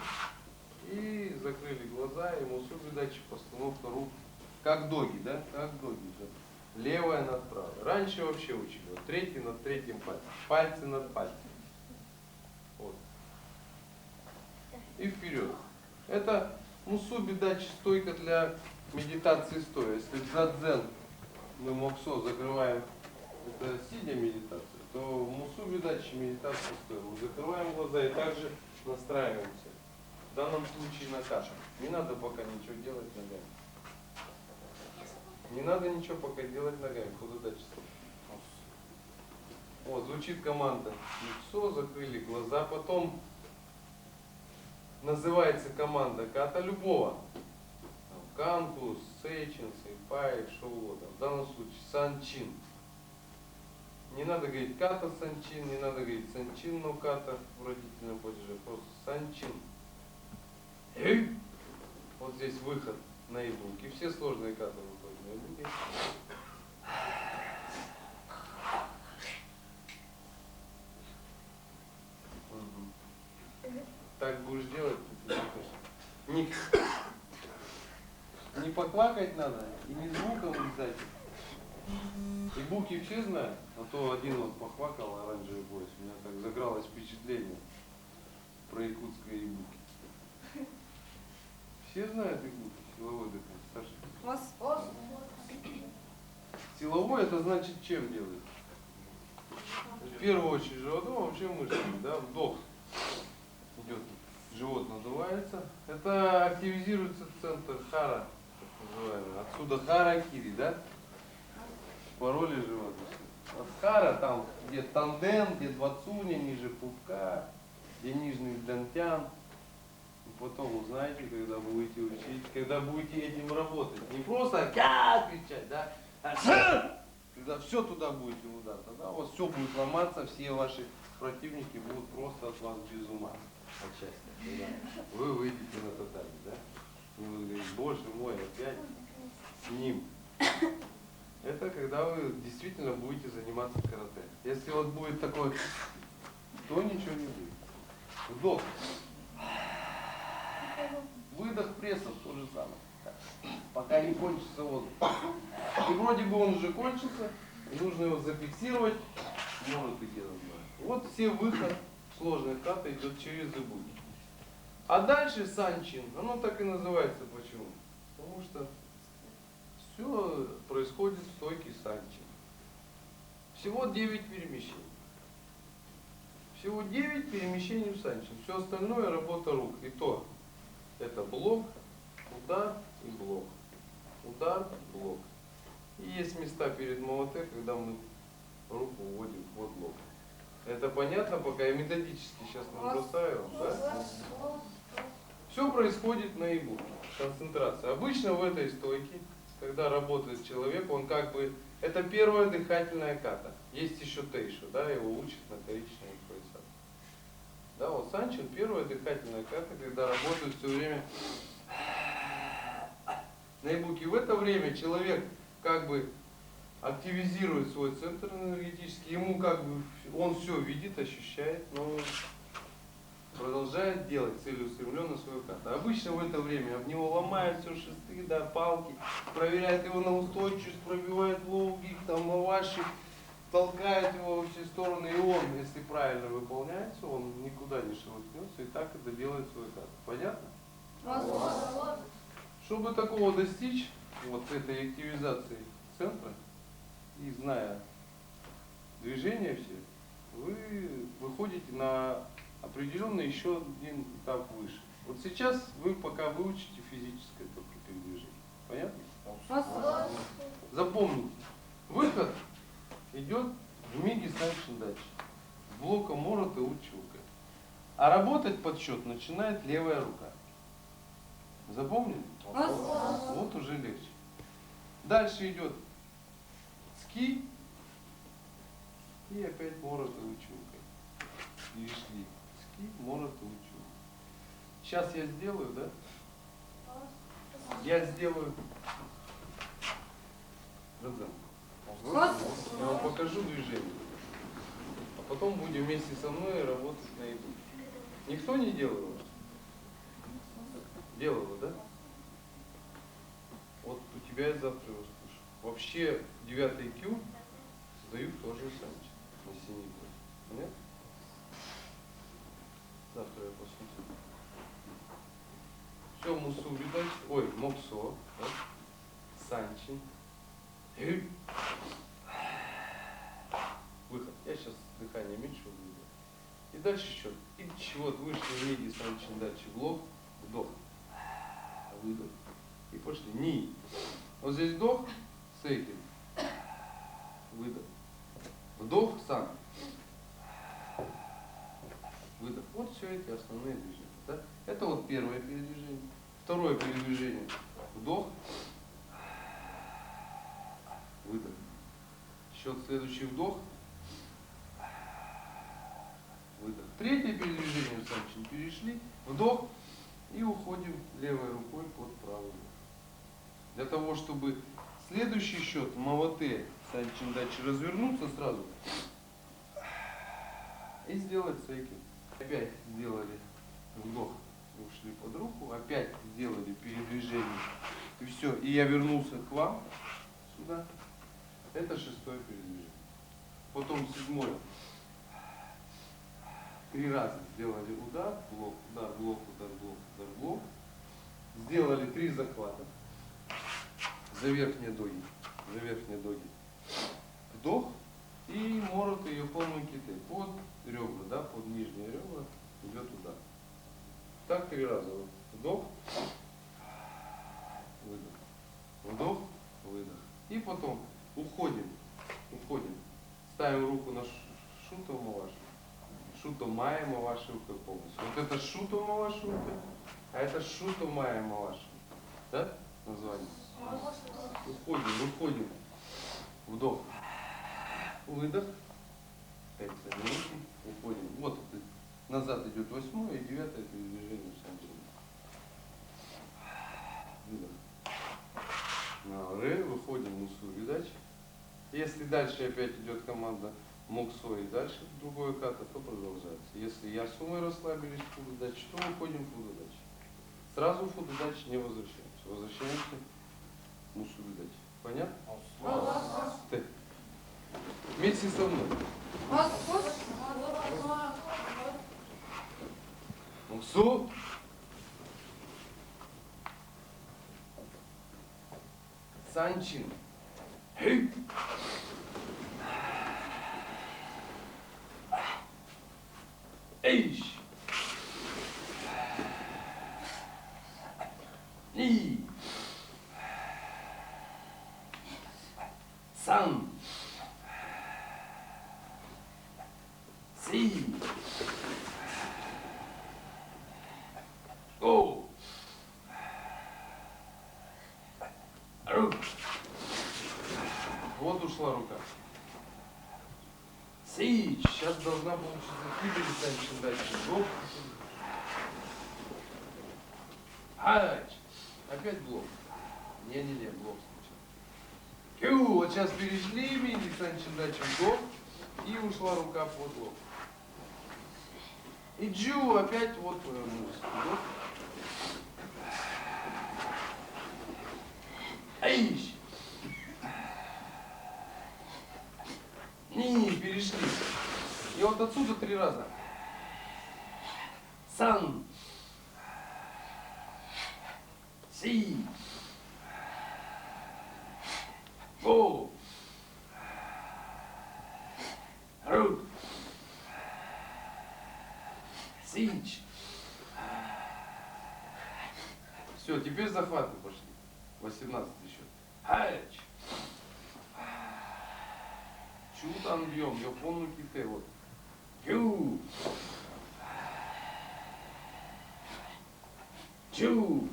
И закрыли глаза, и мусу видач, постановка рук. Как доги, да? Как доги. Левая над правой. Раньше вообще учили. Вот третий над третьим пальцем. Пальцы над пальцем. Вот. И вперед. Это мусуби дачи, стойка для медитации стоя. Если в задзен мы моксо закрываем, это сидя медитация, то в мусуби дачи медитация стоя. Мы закрываем глаза и также настраиваемся. В данном случае на кашу. Не надо пока ничего делать ногами. Не надо ничего пока делать ногами. Куда дальше? Вот, звучит команда. Лицо, закрыли глаза. Потом называется команда ката любого. Канкус, Сейчин, Сейпай, что угодно. В данном случае Санчин. Не надо говорить ката Санчин, не надо говорить Санчин, но ката в родительном падеже. Просто Санчин. Вот здесь выход на ибуки. Все сложные каты выходят на ибуки. Так будешь делать, не поклакать надо и не звуком издать. И буки все знают, а то один вот похвакал оранжевый пояс. У меня так загралось впечатление про якутское ибуки. Все знают ибуки, силовой дыхание. Саша? Силовой это значит чем делает? В первую очередь животом, а вообще мышцами, да, вдох идет, живот надувается. Это активизируется центр хара, так называемый. Отсюда хара-кири, да? Пароли живота. От хара там, где тандем, где двацуня, ниже пупка, где нижний дантян. И потом узнаете, когда будете учить, когда будете этим работать. Не просто кричать, да? Когда все туда будете удар, тогда у вас все будет ломаться, все ваши противники будут просто от вас без ума от счастья. Когда вы выйдете на татами, да? И вы говорите, боже мой, опять с ним. Это когда вы действительно будете заниматься карате. Если вот будет такой, то ничего не будет. Вдох. Выдох прессом, то же самое. Пока не кончится воздух. И вроде бы он уже кончился, и нужно его зафиксировать, может и делать. Вот все выход сложных ката идет через ибуки. А дальше санчин, оно так и называется почему? Потому что все происходит в стойке санчин. Всего 9 перемещений. Всего 9 перемещений в санчин. Все остальное работа рук. И то это блок, удар и блок. Удар, блок. И есть места перед МОТ, когда мы руку вводим в блок. Это понятно, пока я методически сейчас набросаю, да? Все происходит на ибуке, концентрация. Обычно в этой стойке, когда работает человек, он как бы, это первая дыхательная ката. Есть еще тейшу, да, его учат на коричневых поясах. Да, вот санчин, первая дыхательная ката, когда работает все время на ибуке. В это время человек как бы активизирует свой центр энергетический, ему как бы, он все видит, ощущает, но продолжает делать целеустремленно свою кату. Обычно в это время об него ломают все шесты, да, палки, проверяют его на устойчивость, пробивают лоугик, там, лаваши, толкают его во все стороны, и он, если правильно выполняется, он никуда не шелохнется и так и доделает свою кату. Понятно? Чтобы такого достичь, вот этой активизации центра, и зная движения все, вы выходите на определенный еще один этап выше. Вот сейчас вы пока выучите физическое только передвижение. Понятно? Запомните, выход идет в миги санчин дачи, с блока морота училка. А работать подсчет начинает левая рука. Запомнили? Вот уже легче. Дальше идет ски и опять морота училка. Перешли. Ски, морота училка. Сейчас я сделаю, да? Я сделаю. Я вам покажу движение. А потом будем вместе со мной работать на ибуке. Никто не делал? Делала, да? Вот у тебя я завтра его слышу. Вообще 9 Q сдают тоже санчин на синий код. Понятно? Завтра я посмотрю. Все, мусу видать. Ой, моксо. Да? Санчин. Выход. Я сейчас дыхание меньше увижу. И дальше еще. И вот вышли в миги санчин, дальше блок. Вдох. Выдох. И пошли. Ни. Вот здесь вдох с этим. Выдох. Вдох сам. Выдох. Вот все эти основные движения. Да? Это вот первое передвижение. Второе передвижение. Вдох. Выдох. Счет следующий вдох. Выдох. Третье передвижение в санчин. Перешли. Вдох. И уходим левой рукой под правую. Для того, чтобы следующий счет Мавате санчин дачи развернуться сразу и сделать сейки. Опять сделали вдох, ушли под руку, опять сделали передвижение. И все. И я вернулся к вам сюда. Это шестое передвижение. Потом седьмое. 3 раза сделали удар, блок, удар, блок, удар, блок, удар, блок. Сделали 3 захвата. За верхние доги. За верхние доги. Вдох. И морот ее полную киты. Под ребра, да, под нижние ребра идет удар. Так 3 раза. Вдох. Выдох. Вдох. Выдох. И потом уходим. Уходим. Ставим руку на шуту вашу. Шуто маємо ваші руки полностью. Вот это шуто ваши руки, а это шуто маємо ваши. Да? Название. Уходим, выходим. Вдох. Выдох. 5 минут. Уходим. Вот назад идет 8 и 9 передвижение в самом деле. Выдох. На ре, выходим мусу видач. Если дальше опять идет команда моксо и дальше другое ката, то продолжается. Если я суммой расслабились в фудадач, то выходим в фудадач. Сразу в фудадач не возвращаемся. Возвращаемся в мусу видач. Понятно? Ты. Вместе со мной. Моксо. Санчин. Хей. Эйш. И. Сан. Си. О. Рук. Вот ушла рука. Сич. Сейчас должна получиться кибель Санчин дальше. Блок. Хач. Опять блок. Не-не-не, блок сначала. Кю. Вот сейчас перешли мини Санчин дальше блок. И ушла рука под блок. И джу опять вот повернулся. Блок. Эйш. Не, перешли. И вот отсюда 3 раза. Сан. Си. О. Рут. Сич. Все, теперь захваты пошли. 18 еще. Хач. Чутан бьем, я помню ките вот. Кю. Чу.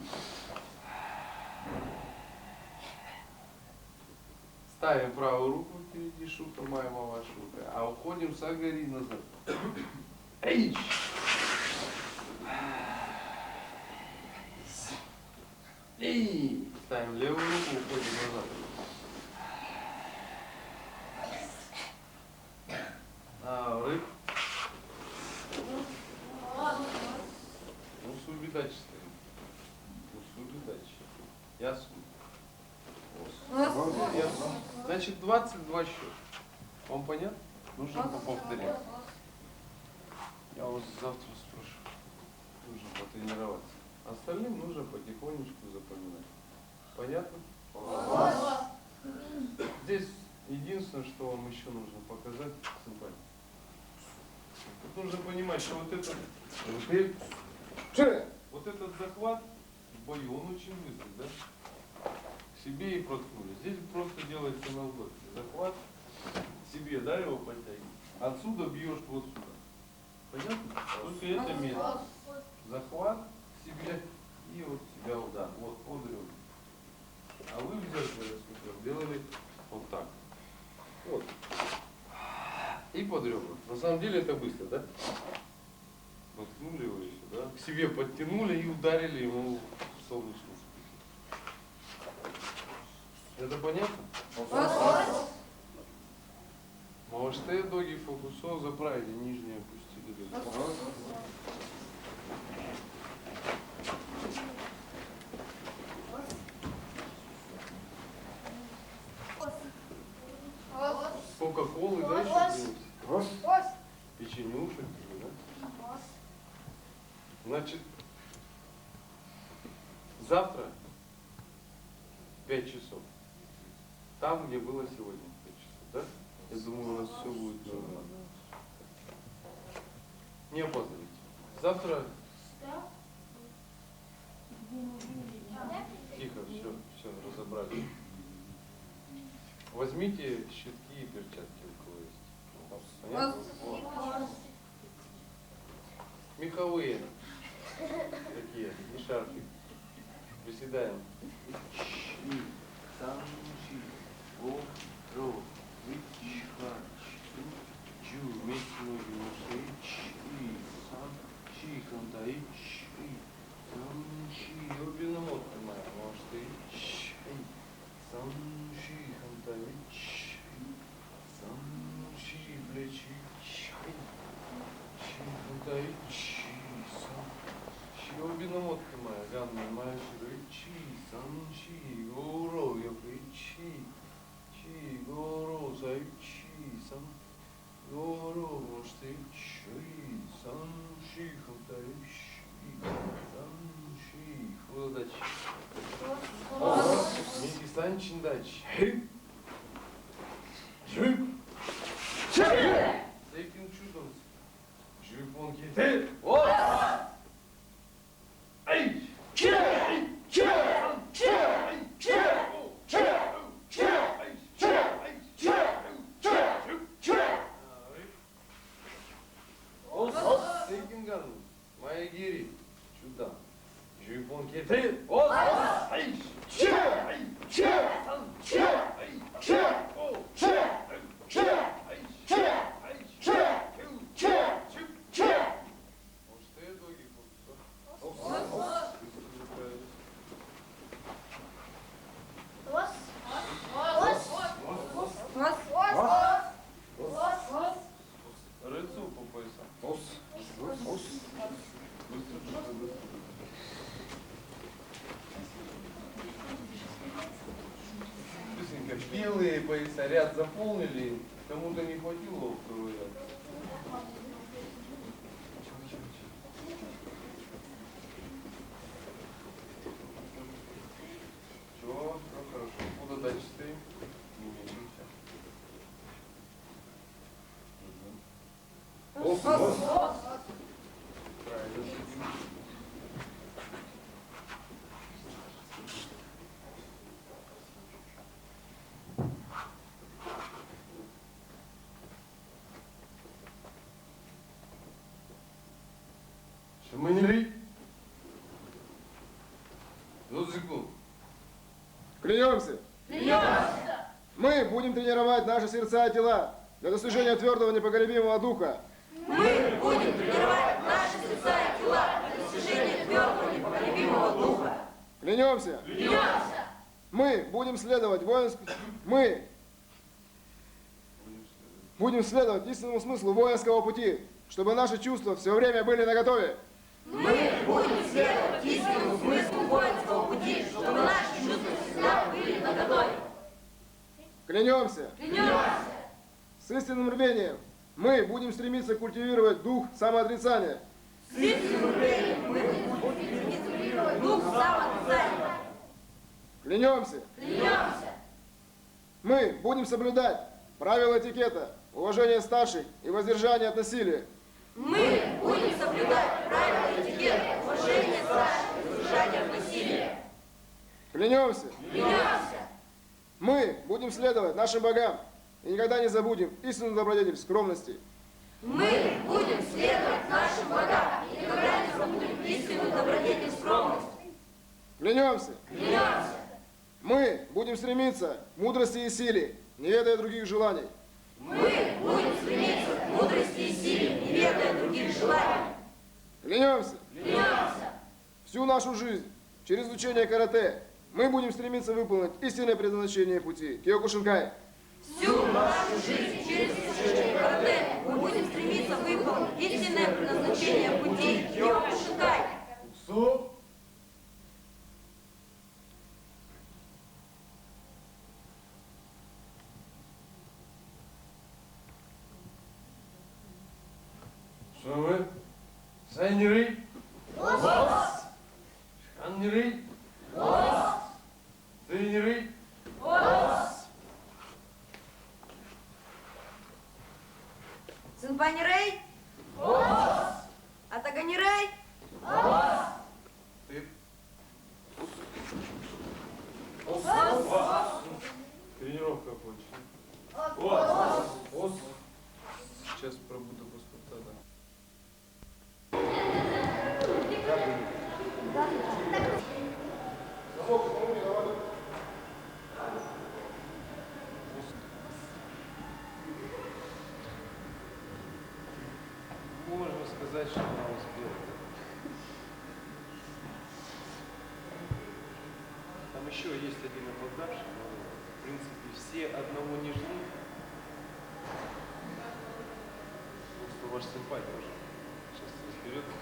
Ставим правую руку впереди, шута маема ваша рука, а уходим с агори назад. Эйч. И ставим левую руку, уходим назад. Рыб. Мусу видач стоим. Мусу видач. Ясно. Ясно. Значит, 22 счет. Вам понятно? Нужно повторять. Я вас завтра спрошу. Нужно потренироваться. Остальным нужно потихонечку запоминать. Понятно? Здесь единственное, что вам еще нужно показать, симпатия. Тут нужно понимать, что вот этот захват в бою, он очень быстрый, да? К себе и проткнули. Здесь просто делается на вдохе. Захват к себе, да, его подтягиваешь. Отсюда бьешь вот сюда. Понятно? Только это медленно. Захват к себе и вот себя удар. Вот под ребра. А вы взяли, делали вот так. Вот. И под ребра. На самом деле это быстро, да? Воткнули его еще, да? К себе подтянули и ударили ему в солнечную спину. Это понятно? Может, ты доги фокусо заправили, нижние опустили. Кока-колы, да, Вот. еще принести? Раз. Печенюшек тебе, да? Значит, завтра в 5 часов. Там, где было сегодня в 5 часов, да? Я думаю, у нас все будет нормально. Не опаздывайте. Завтра... Тихо, все, разобрались. Возьмите щитки и перчатки, у кого есть. Понятно? Вот. Меховые. Такие, и шарфик. Приседаем. Чиндач. Жуй. Сейкин чудом. Жуйпон кете. Вот. Эй. Сейкинган. Моя гири. Чудом. Жуйпон кете. Вот. Эй. Рыцу по поясам. Быстренько. Белые пояса, ряд заполнили, кому-то не хватило второй ряд. Все хорошо. Куда дальше стоим? Не мечемся. Правильно сидим. Шаманили? Зодзику. Клянемся. Мы будем тренировать наши сердца и тела для достижения твердого непоколебимого духа. Мы будем тренировать наши сердца и тела для достижения твердого непоколебимого духа. Клянемся. Мы будем следовать будем следовать истинному смыслу воинского пути, чтобы наши чувства все время были наготове. Мы будем следовать истинному смыслу воинского пути, чтобы наши чувства всегда были наготове. Клянемся. С истинным рвением мы будем стремиться культивировать дух самоотрицания. С истинным рвением мы будем стремиться культивировать дух самоотрицания. Клянемся. Мы будем соблюдать правила этикета, уважение старших и воздержание от насилия. Мы будем соблюдать правила этикета, уважение старших и воздержание от насилия. Клянемся. Мы будем следовать нашим богам и никогда не забудем истинную добродетель скромности. Мы будем следовать нашим богам и никогда не забудем истинную добродетель скромности. Клянемся. Мы будем стремиться к мудрости и силе, не ведая других желаний. Мы будем стремиться к мудрости и силе, не ведая других желаний. Клянемся. Всю нашу жизнь через изучение карате мы будем стремиться выполнить истинное предназначение пути Киокушинкай. Всю нашу жизнь через изучение карате мы будем стремиться выполнить истинное предназначение пути Киокушинкай. Стоп! Вы? Сайнеры? Шаннеры? Тренеры? Сынпанерей? Атаганерей? Ты? Тренировка окончена. Сейчас пробуду паспорта, да. Можно сказать, что она успела. Там еще есть один опоздавший, но в принципе все одного не ждут. Просто ваш сэмпай тоже сейчас разберется.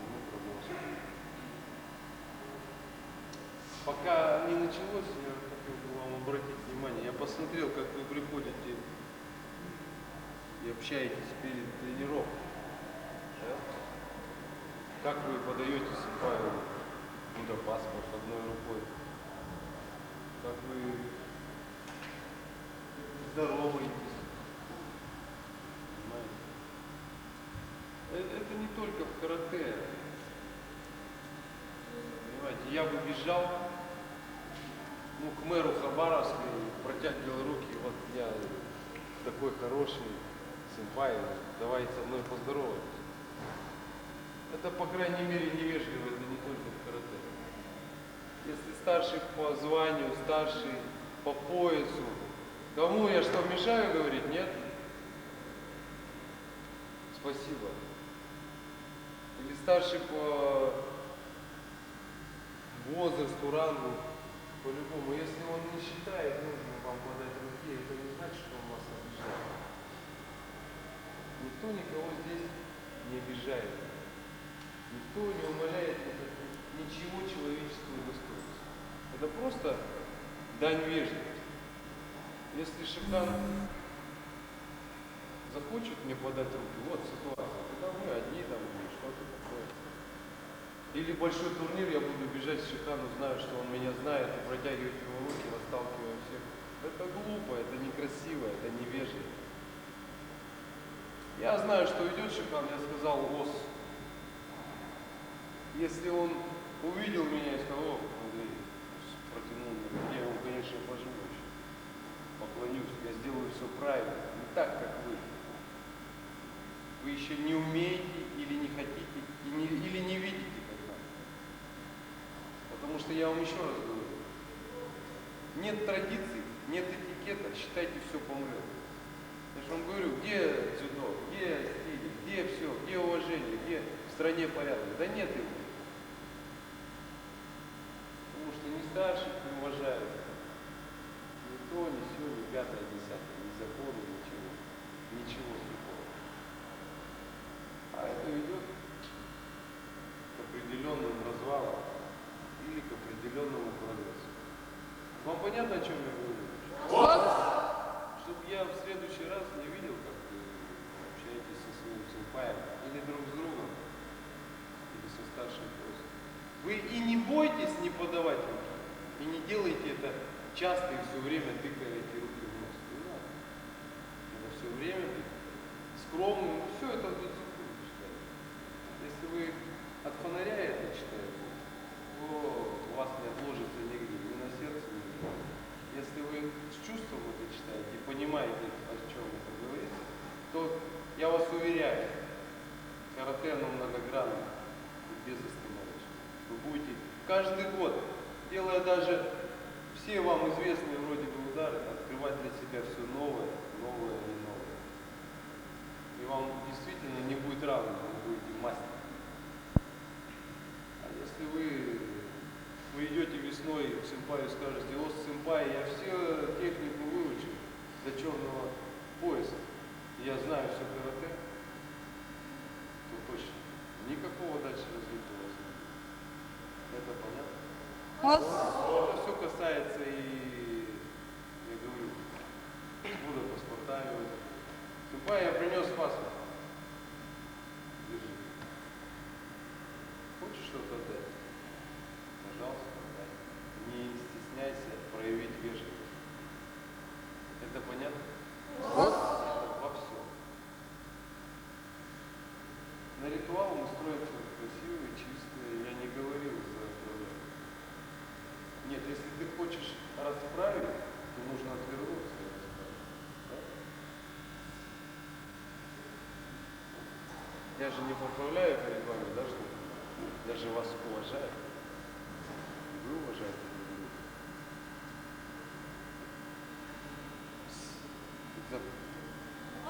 Мы продолжим. Пока не началось, я хотел бы вам обратить внимание. Я посмотрел, как вы приходите и общаетесь перед тренировкой. Да? Как вы подаете сэмпаю паспорт одной рукой. Как вы здороваетесь. Понимаете? Это не только в карате. Понимаете, я бы бежал к мэру Хабаровска и протягивал руки, вот я такой хороший сэмпай, давайте со мной поздороваемся. Это, по крайней мере, невежливо, это не только в карате. Если старший по званию, старший по поясу, кому я что, мешаю говорить? Нет? Спасибо. Или старший по возрасту, рангу, по-любому. Если он не считает нужным вам подать руки, это не значит, что он вас обижает. Никто никого здесь не обижает. Никто не умаляет ничего человеческого достоинства. Это просто дань вежливости. Если Шихан захочет мне подать руки, вот ситуация, тогда мы одни там или что-то такое. Или большой турнир, я буду бежать с Шихану, знаю, что он меня знает, и протягивать его руки, расталкивая всех. Это глупо, это некрасиво, это невежливо. Я знаю, что идет Шихан, я сказал ОС. Если он увидел меня и сказал, о, Андрей, протянул мне, я ему, конечно, пожму еще, поклонюсь, я сделаю все правильно, не так, как вы. Вы еще не умеете или не хотите, или не видите как надо. Потому что я вам еще раз говорю, нет традиций, нет этикета, считайте, все помрет. Я же вам говорю, где дзюдо, где стиль, где все, где уважение, где в стране порядок? Да нет его. Потому что ни старших не уважают, ни то, ни сё, ни пятое, ни десятое, ни законы, ничего. Ничего такого. А это ведет к определенным развалам или к определенному прогрессу. Вам понятно, о чем я говорю? Чтобы я в следующий раз не видел, как вы общаетесь со своим сэмпаем, или друг с другом, или со старшим классом. Вы и не бойтесь не подавать руки, и не делайте это часто и все время тыкая эти руки в нос. Не надо. Надо все время быть скромным. Все это в дисциплине читаете. Если вы от фонаря это читаете, то у вас не отложится нигде, ни на сердце, ни на голове. Если вы с чувством это читаете и понимаете, о чем это говорится, то я вас уверяю, карате оно многогранно и безостановочно. Вы будете каждый год, делая даже все вам известные вроде бы удары, открывать для себя все новое, новое и новое. И вам действительно не будет равного, вы будете мастером. А если вы идете весной к сэмпаю и скажете, о, сэмпай, я все технику выучил до черного пояса, и я знаю все карате, то точно никакого дальше развития у вас нет. Это понятно? Это все касается и, я говорю, года паспортами. Сэмпай, я принес паспорт. Я же не поправляю перед вами, да, что я же вас уважаю. Вы уважаете.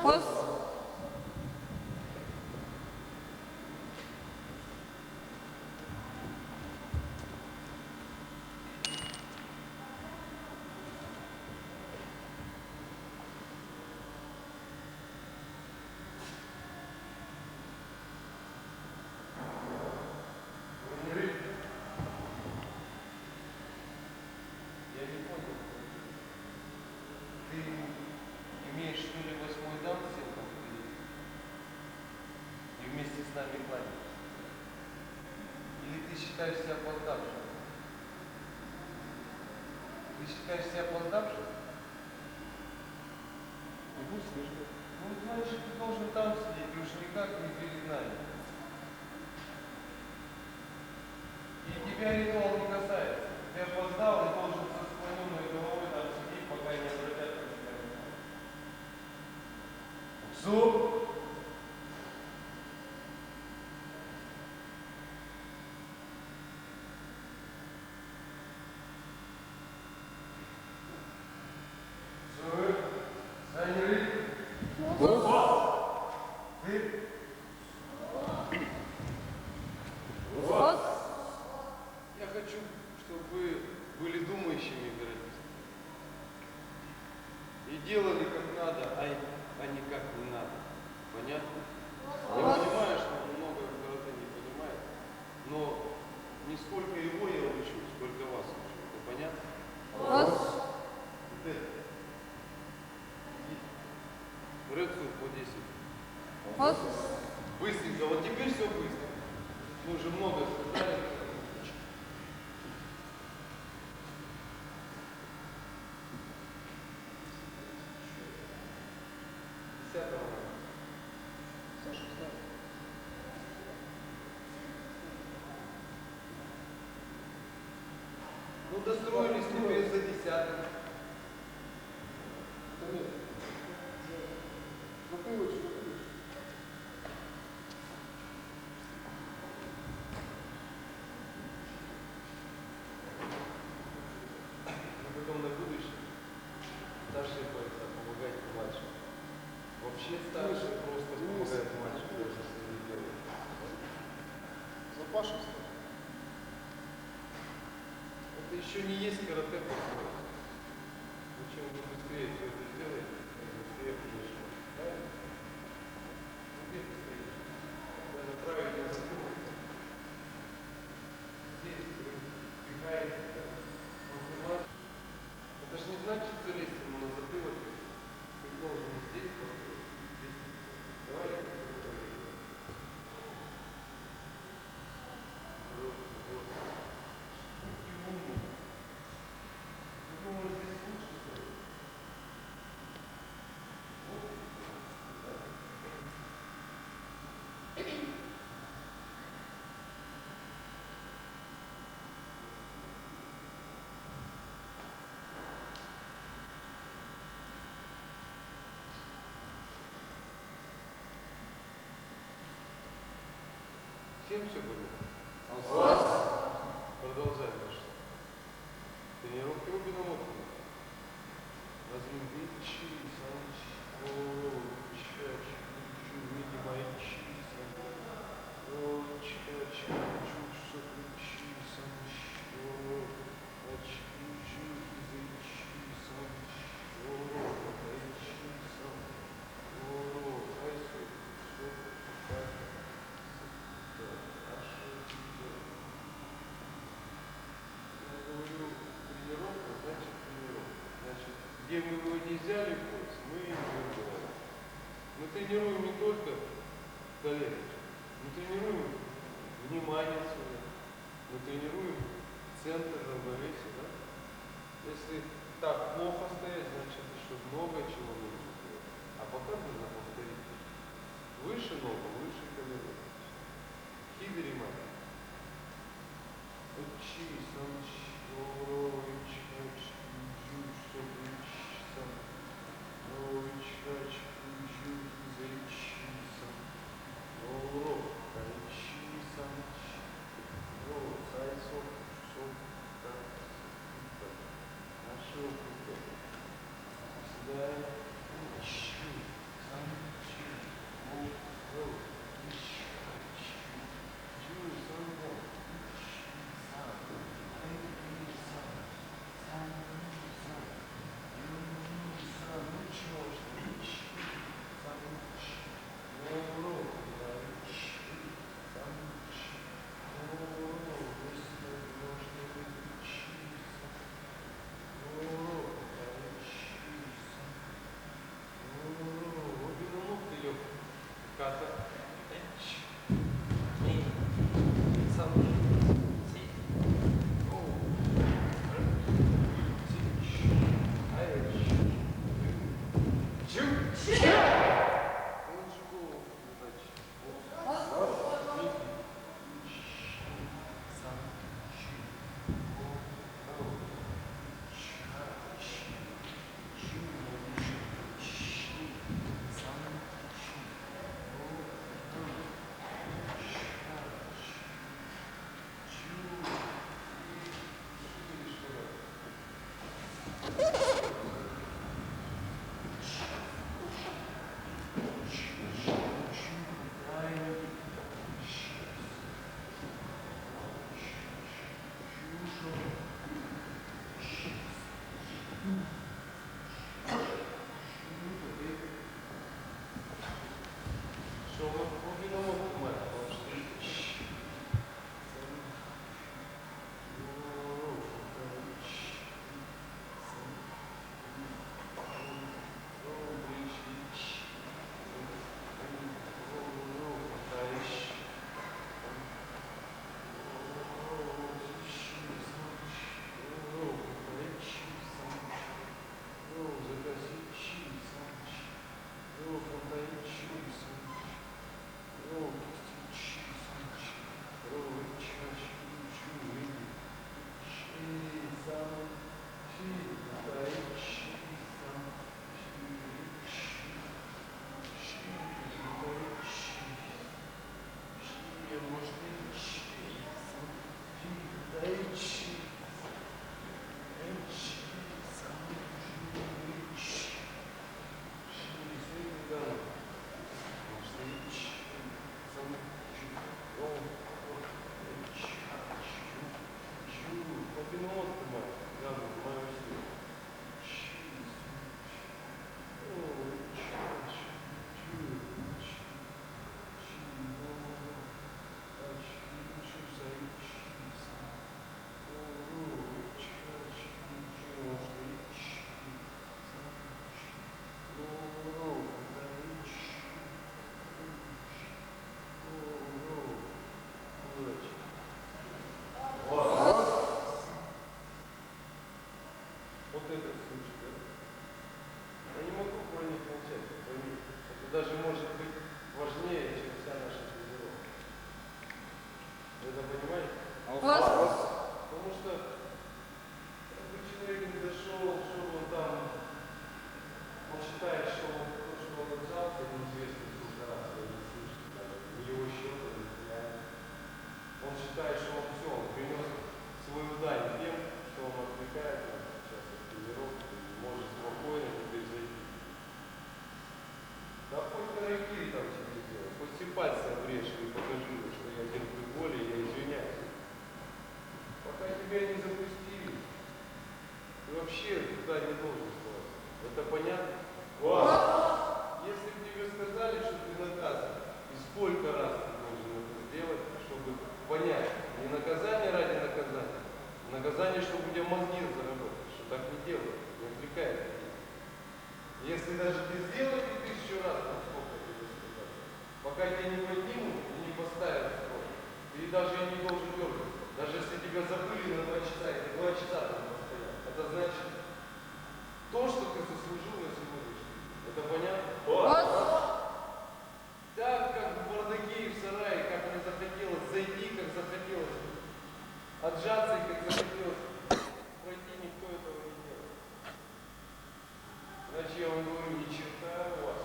Пос. Я не понял. Ты имеешь что ли 8-й дан всем там ходить? И вместе с нами кланяешься? Или ты считаешь себя опоздавшим? Ты считаешь себя опоздавшим? Ну, пусть скажи. Ну, значит, ты должен там сидеть, и уж никак не перед нами. И тебя ритуал не касается. Ты опоздал и должен со склоненной головой там сидеть, пока не обратят на тебя внимание. Зуб! Зуб! Занят! Ты? Пос. Я хочу, чтобы вы были думающими каратистами. И делали как надо, а не как не надо. Понятно? Я понимаю, что много карате не понимает, но не сколько его я учу, сколько вас учу. Это понятно? Пос. Вот это. Рецу по 10. Пос. Быстренько, вот теперь все быстро. Мы уже много сказали. 10-го. Ну достроились теперь за 10-м. Затылочек. Но потом на будущее старшие бойцы помогать младшим. Вообще старшие просто помогают младшим, даже если не делают. Запашивайся. Это еще не есть карате по-своему. Ну, чем вы быстрее все это сделаете, тем быстрее конечно. Правильно? Ну, где ты стоишь? Тебя направить на затылок. Здесь вы впихаете, да? Это же не значит залезть ему на затылок. Ты должен здесь построить. Здесь. Давай я посмотрю. Вот, вот. Ты умный. Ты думаешь, здесь лучше, что ли? Вот. Да. Всем все понятно? Продолжаем нашу тренировку Рубина Лопина. Разлюби чи, санч, о, чач, чу, видимо, чи, сан, о, чач, чу, что чи, санч, о, ач, чу, изы, чи, санч, о, ай, чи, сан, о, ай, со, ай, я говорю, тренировка, значит тренировка. Значит, где мы его не взяли в курс, мы его выбираем. Мы тренируем не только колено, мы тренируем внимание свое, мы тренируем центр равновесия. Да? Если так плохо стоять, значит еще много чего нужно делать. А пока нужно повторить. Выше ногу, выше колено. Хидри мать. Учи, санч, ой, чач, жу, что ключ, сан, ой, чач, жу, зайчи, сан, ой, Даже может быть важнее, чем вся наша тренировка. Вы это понимаете? Потому что как бы человек не дошел, что он там, он считает, что он, то, что он отжался, неизвестно сколько раз, я не слышу, даже не его счета, не знаю. Он считает, что он все, он принес свою дань тем, что он отвлекает нас сейчас от тренировки и может спокойно теперь зайти. Да хоть каракири там тебе сделай, хоть все пальцы обрежь и покажи, что я терплю боль и я извиняюсь. Пока тебя не запустили, ты вообще туда не должен слазить. Это понятно? Если бы тебе сказали, что ты наказан, и сколько раз ты должен это сделать, чтобы понять, не наказание ради наказания, а наказание, чтобы у тебя мозги заработали, что так не делают, не отвлекает. Если даже ты сделаешь 1000 раз, то сколько тебе сказать, пока тебя не поднимут и не поставят в строй, ты даже и не должен дергаться. Даже если тебя забыли на 2 часа, и ты 2 часа там постоял, это значит то, что ты заслужил на сегодняшний день. Это понятно? Так, как в бардаке и в сарае, как мне захотелось зайти, как захотелось отжаться и как захотелось пройти, никто этого не делает. Иначе я вам говорю, ни черта у вас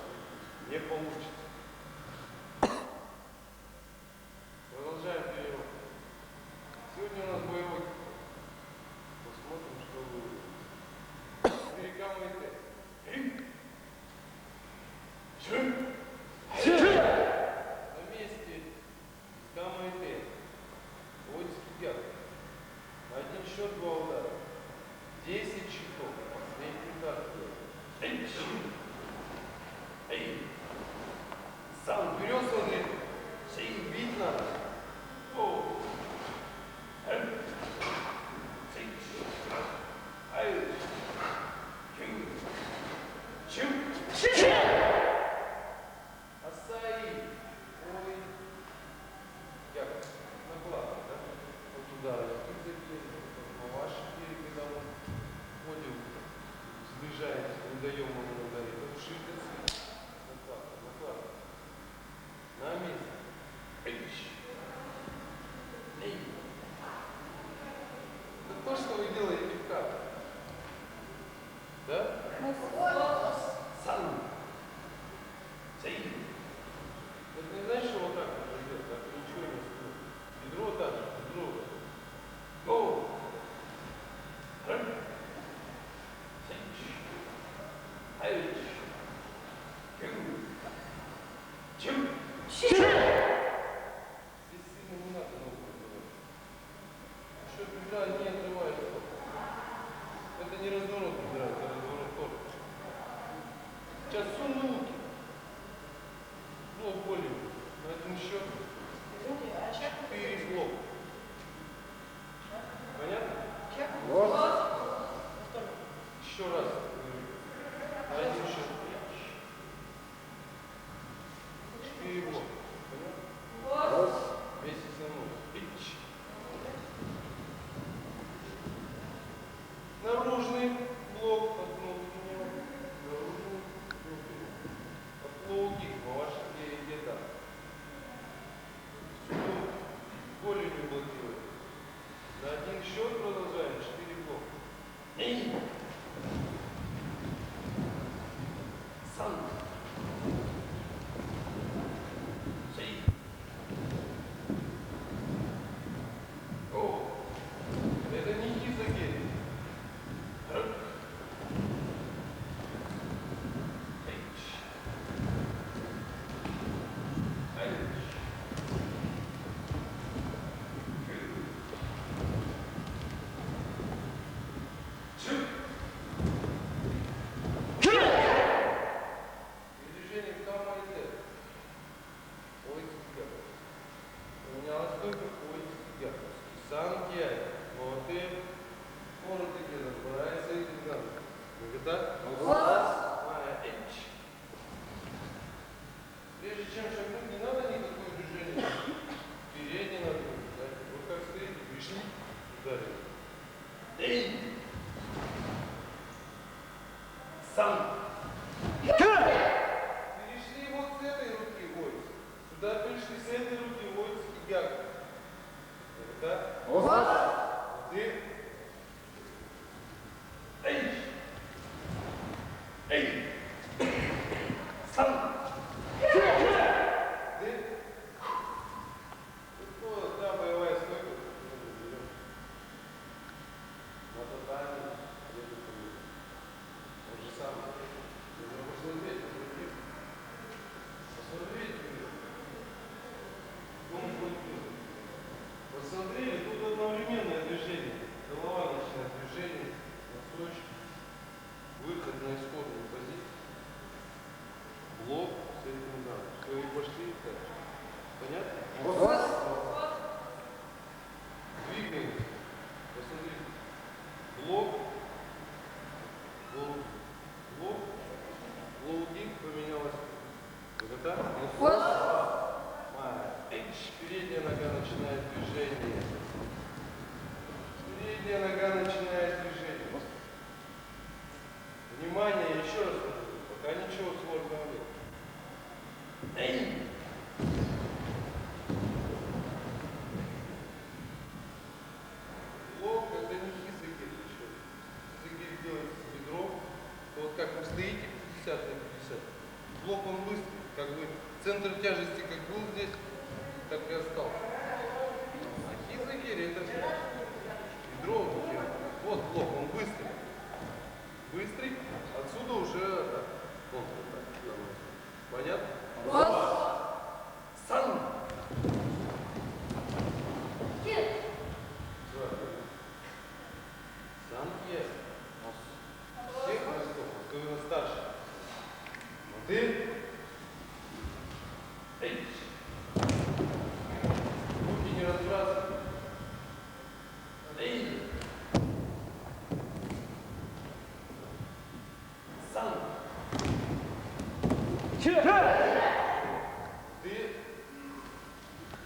не получится. Продолжаем тренировку. Сегодня у нас боевой. Посмотрим, что вы. Перекамый тест. На месте Гамма и Т. Войский Герб. На один счет 2 удара. 10 щитов. Последний удар. Сам вперед смотри. Шею бить надо. О. Асаи. Ой. Як? На плату, да? Вот удары. По вашей двери, когда он ходил, сближается, не даем ему ударить. Это шифтится. На плату, на плату. На месте. Эй. Это то, что вы делаете в кадре. Да? Сан. Сей. Это не значит, что вот так можно делать, так ничего не стоит. Бедро так же, бедро. Го. Чем? Здесь сильно не надо ногу отбивать. Еще бедра не отрывается. Это не разворот бедра, это разворот корпуса. Сейчас сунут. Ну, более. На один счет. 4 блока. Понятно? Еще раз. На один счет. 4 блока. Понятно? Весь основной. Наружный блок от внутреннего. Наружный, внутренний. От лоуги, по вашей где-то. Голенью блокирует. На один счет продолжаем. 4 блока. Сан. Сей. О. Это не хизагель. Движение в Гамма и Т. Поменялась только ой, Санкия. Вот и может и разбирается и надо. Когда? Прежде чем шагнуть, не надо никакое движение. Вперед не надо. Вы как стоите, пришли, ударили. Эй! Сам! Перешли вот с этой руки войск. Сюда пришли с этой руки войск и гак. Да? Ты? Эй! Эй! Сам! Ты? Вот, да, боевая стойка. На татами. Он же сам. Посмотреть. Посмотрели, тут одновременное движение. Голова начинает движение, носочек, выход на исходную позицию. Блок с этим ударом. Все, и пошли дальше. Понятно? Двигаемся. Посмотрите. Блок. Блок. Лоугик поменялась. Высота. Передняя нога начинает движение. Передняя нога начинает движение. Внимание, еще раз. Пока ничего сложного нет. Эй! Блок это не хизагель еще. Хизагель делается с бедром. Вот как вы стоите 50 на 50. Блок он быстрый. Как бы центр тяжести как был здесь, так и остался. А хизагель это бедро. Вот блок, он быстрый. Быстрый. Отсюда уже Ты. Эй. Руки не разбрасывай. Эй. Сам. Ты.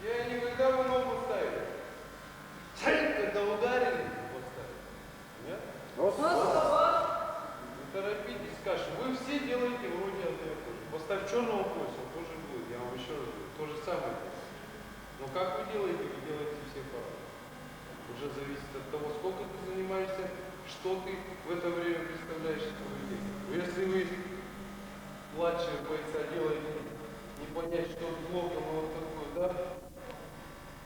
Я никогда бы ногу ставил. Когда ударили, вот ставил. Нет? Не торопитесь, Каша. Вы все делаете вроде одно и то же. Поставь черного пояса, он тоже будет. Я вам еще раз говорю, то же самое. Но как вы делаете все по-разному. Уже зависит от того, сколько ты занимаешься, что ты в это время представляешь из своего дела. Если вы младшие бойца делаете не понять, что с блоком и вот такой удар,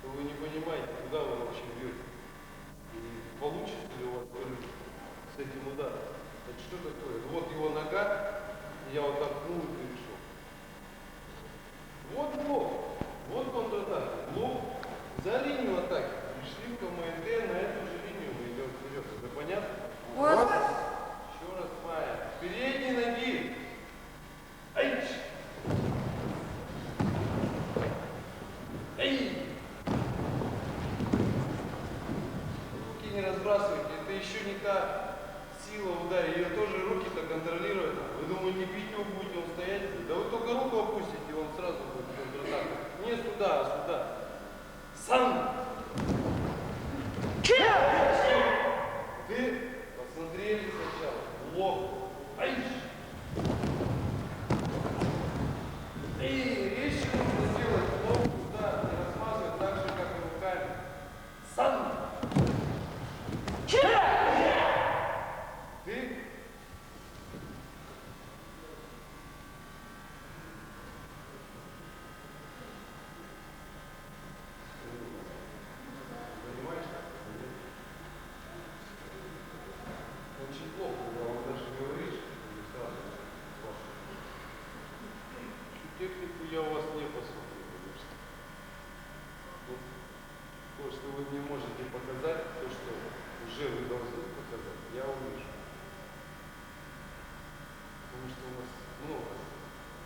то вы не понимаете, куда вы вообще бьете. И получится ли у вас вырвать с этим ударом. Это что такое? Вот его нога, и я вот так пнул и перешел. Вот блок, вот контратака. Блок за линию атаки. Пришли в КМНТ, на эту же линию мы идем вперед. Это понятно? Вот. Еще раз, Майя. С передней ноги. Ай! Эй! Руки не разбрасывайте. Это еще не та сила в ударе. Ее тоже руки-то контролируют. Вы думаете, бить его будете, он стоять? Да вы только руку опустите, и он сразу будет контратака. Не сюда, а сюда. Сам! Ты посмотрели сначала. Блок. Ай! Эй, резче нужно сделать блок туда, не размазывать так же, как и руками. Сам! Ты? Понимаешь, как это? Очень плохо, когда он даже говоришь, и сразу спрашиваешь. Технику я у вас не посмотрю, конечно. Вот то, что вы мне можете показать, то, что уже вы должны показать, я увижу. Потому что у нас много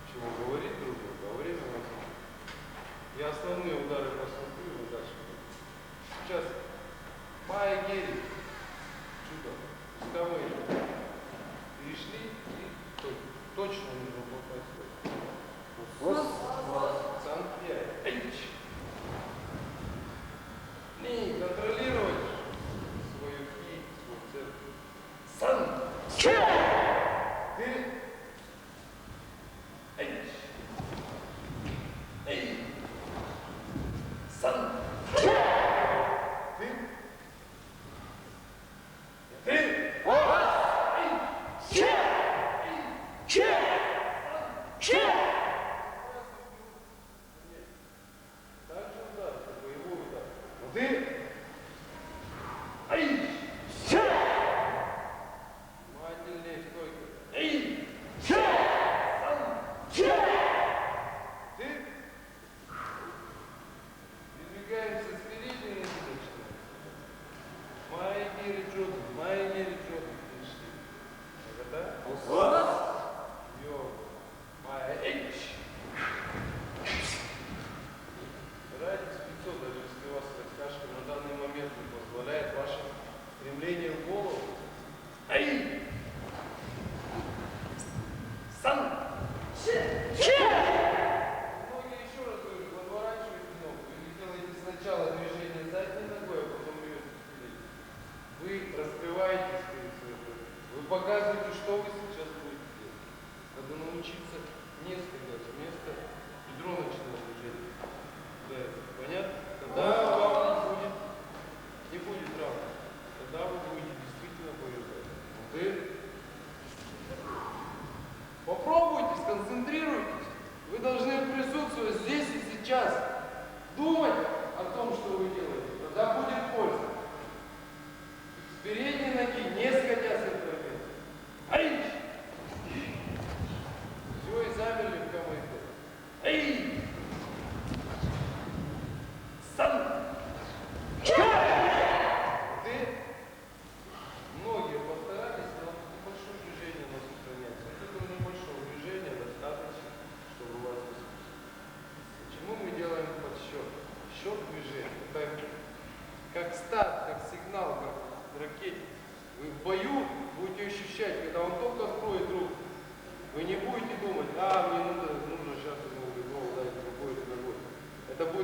чего говорить друг другу, а время у нас мало. Я основные удары посмотрю, и дальше. Сейчас Майя Герри, чудо, пусковые. Перешли и точно нужно попасть. Санкт-Петербург. Не контролировать свою ки, свой церковь. Сан. Ты. Эй. Сан. Ты. Ты. Также удар, это боевой удар. Но ты. Ай! Внимательнее, стойко. Эй! Сам! Ты. Передвигаемся с передней ноги начинаем. Майя Герри Джордан, Майя Герри Джордан. Пришли. Готовы? Йо. Майя. Эй! Старайтесь в лицо, даже если у вас растяжка на данный момент не позволяет ваше стремление в голову. Ай! Сам! Многие еще раз говорю, подворачивайте ногу или делаете сначала движение задней ногой, а потом бьете вперед. Вы раскрываетесь перед своей бокой. Вы показываете, что вы сейчас будете делать. Надо научиться не скакать вместо бедро начинать движение. Да, понятно? Тогда вам не будет травмы. Тогда вы будете действительно побеждать. Ты попробуйте, сконцентрируйтесь. Вы должны присутствовать здесь и сейчас. Думать о том, что вы делаете. Тогда будет польза. С передней ноги, не сходя с этого места. Ай! Все, и замерли в КМТ. Эй! Сам! Ты? Многие постарались, но небольшое движение у нас сохраняется. Вот этого небольшого движения достаточно.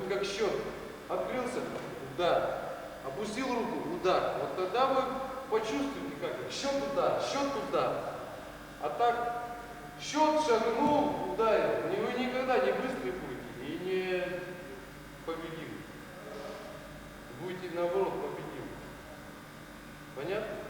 будет как счет. Открылся, удар. Опустил руку, удар. Вот тогда вы почувствуете, как это. Счет удар, А так, счет шагнул, ударил. Вы никогда не быстрый будете и не победим. Будете наоборот победим. Понятно?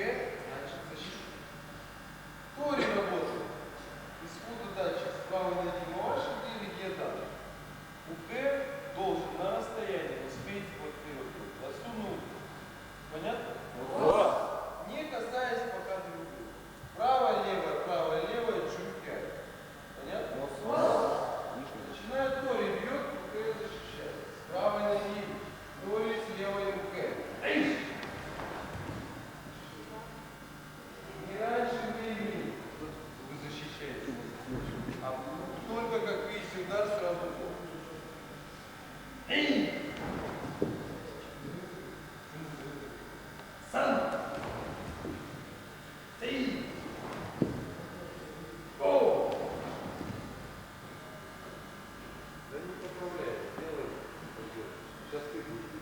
значит защита. Тори работает. Исходу датчик справа ноги ваши или где-то. У К должен на расстоянии успеть вот ты вот тут засунул. Понятно? Не касаясь пока друг друга. Право, лево, чуть пять. Понятно? Начинает Тори бьет, у К защищает. С правой ноги Тори, с левой у К. Не раньше времени вы защищаете. А только как видите удар сразу бьет. Да не поправляй, делай. Сейчас ты будешь.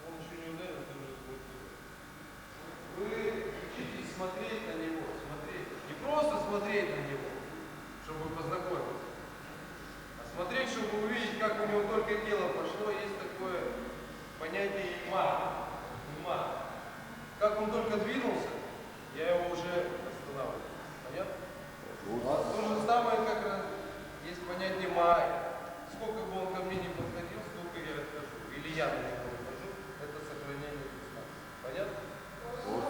Он еще не ударил, ты уже схватил. Вы учитесь смотреть на него, смотреть. Не просто смотреть на него, чтобы познакомиться, а смотреть, чтобы увидеть, как у него только тело пошло. Есть такое понятие има. Как он только двинулся, я его уже останавливаю. Понятно? То же самое, как есть понятие май. Сколько бы он ко мне не подходил, столько я отхожу. Или я на него выхожу, это сохранение дистанции. Понятно?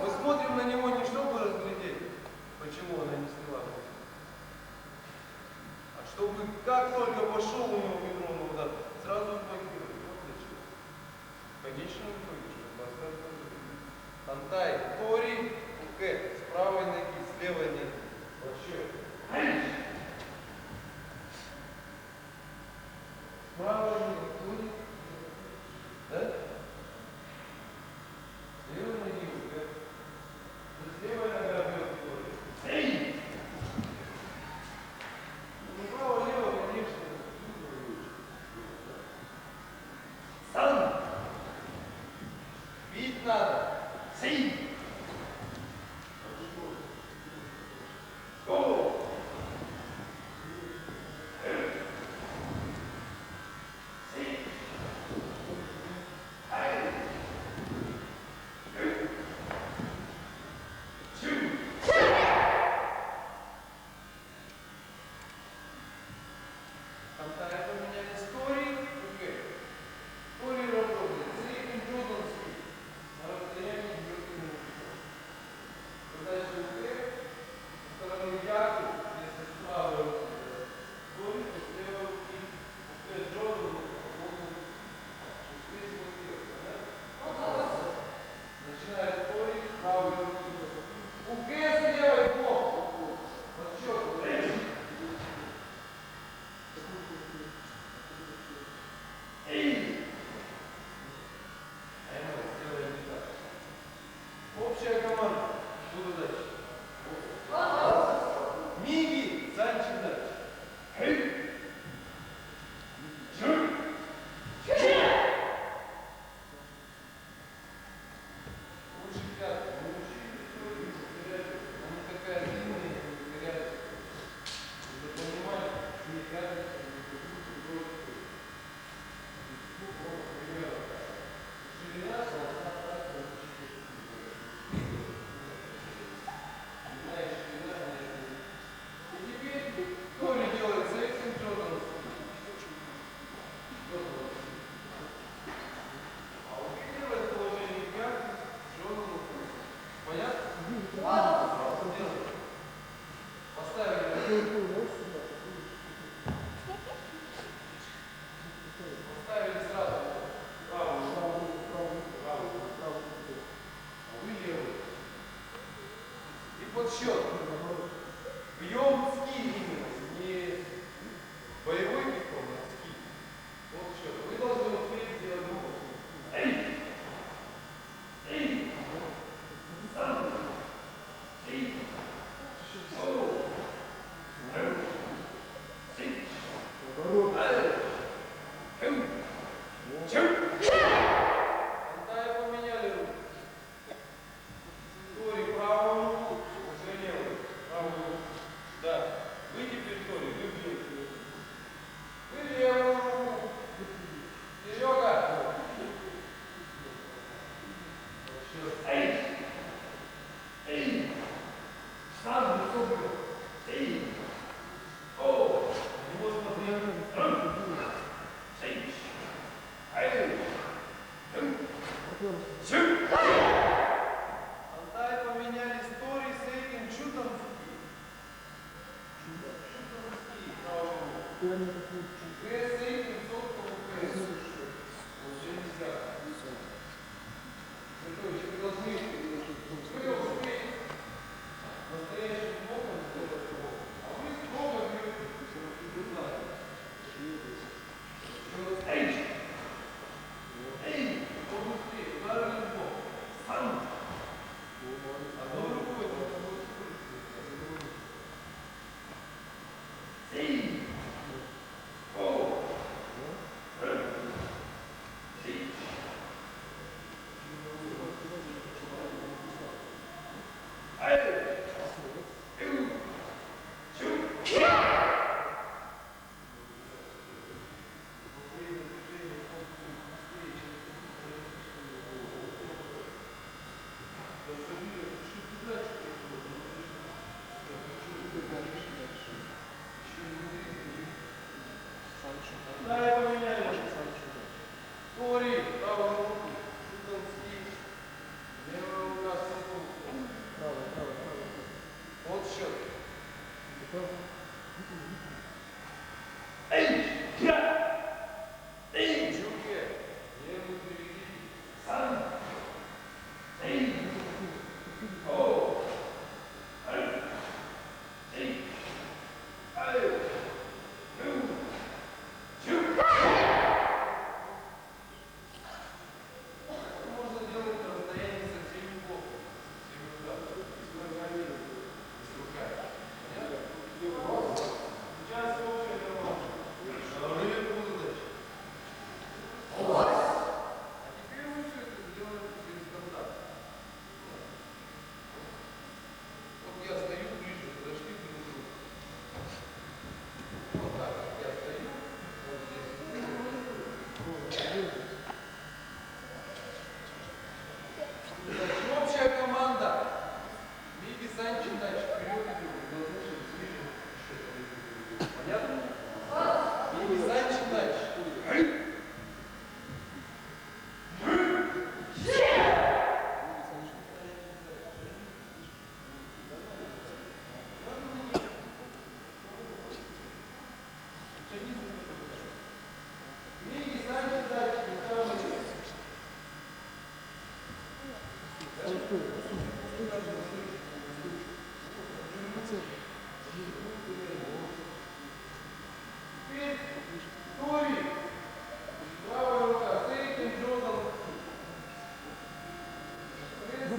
Мы смотрим на него не чтобы разглядеть, почему она не сняла руку, а чтобы как только пошел у него бедро на удар, сразу блокировать. Вот для чего. В конечном итоге, чтобы оставить контроль. Антай, Тори, К, с правой ноги, с левой ноги. Вообще. Справа ноги, Тори. Да? С левой ноги, К. С левой нога бьет Тори. Ну, право-лево, конечно. Бить надо. Общая команда. Буду дальше. Миги, Санчик дальше. Лучше пятки. Не учите историю, она не такая длинная, не повторяется. Чтобы понимать, что не пятница, не другой истории. Например, ширина должна стать и теперь Тори делает секцию Джордан. А вот первое положение пятки Джордан. Понятно? Поставили. Поставили сразу. Правую. А вы левую. И подсчет. Бьем ски именно, не боевой пиком, а ски. Вот счет. Вы должны успеть сделать другую. Антая поменяли руку. Тори правую руку.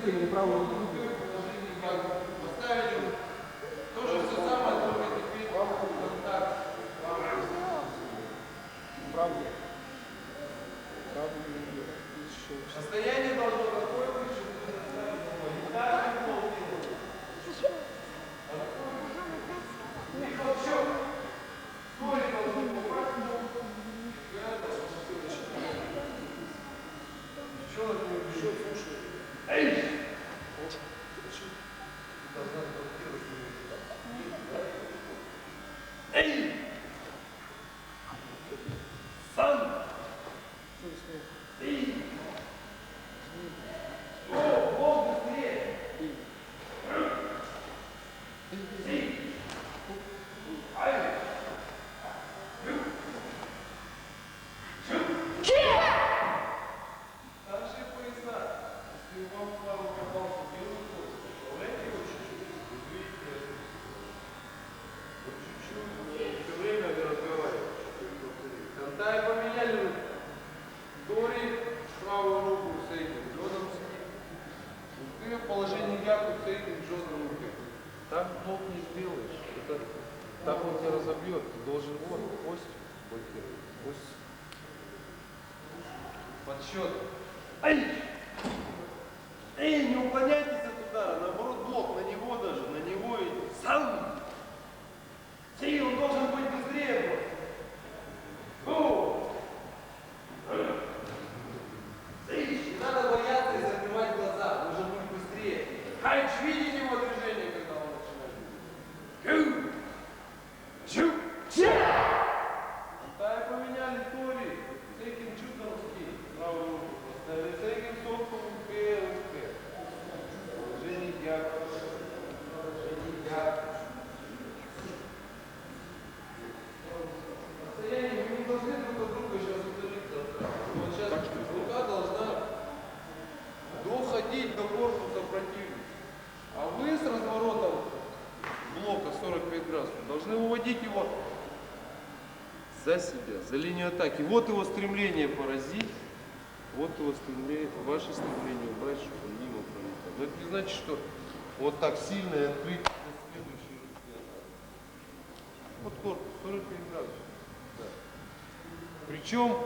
ошибками, неправильными движениями. Поставили то же все самое, только теперь контакт. Правда? Правда. Еще. Состояние должно такое быть, чтобы вы заставили его. Не каждый пол делать. Либо все. Вскоре должны попасть. Пчелок не убежит. Эй! Должна заблокировать его. Эй! Сан! Эй! О, Бог, быстрее! Эй! Ай! Старшие поезда, если вам пару попался белый поезд, управляйте его чуть-чуть, вы видите, вот чуть-чуть, все время разговаривать. Контай поменяли руку. Тори правую руку с этим Джоном сидит. Ты в положении яку с этим Джоном руки. Так блок не сделаешь. Это, так он тебя разобьет. Ты должен вот кость блокировать. Кость. Подсчет. Эй! Эй, не уклоняйтесь от удара. Наоборот, блок на него даже, на него идет. Сам! Сей, он должен быть быстрее. Гоу! Не надо бояться и закрывать глаза, нужно быть быстрее. Хайч, видите его движение, когда он начинает? Чу! Тай поменяли Тори, с этим чудовский, правую руку поставили, с этим сотку руке. Положение як. Положение як. Состояние, вы не должны друг от друга сейчас удалиться. Вот сейчас рука должна доходить до корпуса противника. А вы с разворотом блока 45 градусов должны уводить его за себя, за линию атаки. Вот его стремление поразить, вот его стремление, ваше стремление убрать, чтобы он мимо пролетел. Но это не значит, что вот так сильно и открыть до следующей руки атаки. Вот корпус 45 градусов. Да. Причем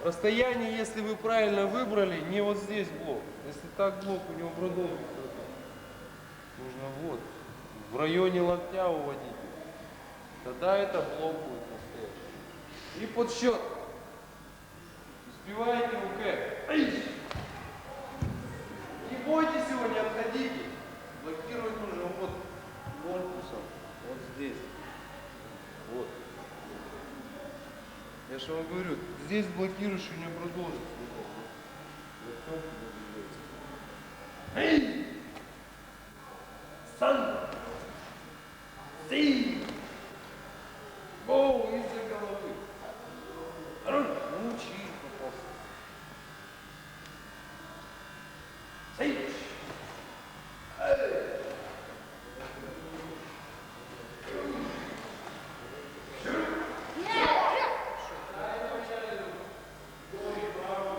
расстояние, если вы правильно выбрали, не вот здесь блок. Если так блок у него продолжится, нужно вот в районе локтя уводить. Тогда это блок будет настоящий. И подсчет. Успеваете УК. Не бойтесь его, не отходите. Блокировать нужно вот корпусом. Вот здесь. Вот. Я же вам говорю, здесь блокируешь и не продолжится. Эй! Сан! Си! Гоу! Из-за головы. Мучи попался. Сей! Эй! Правую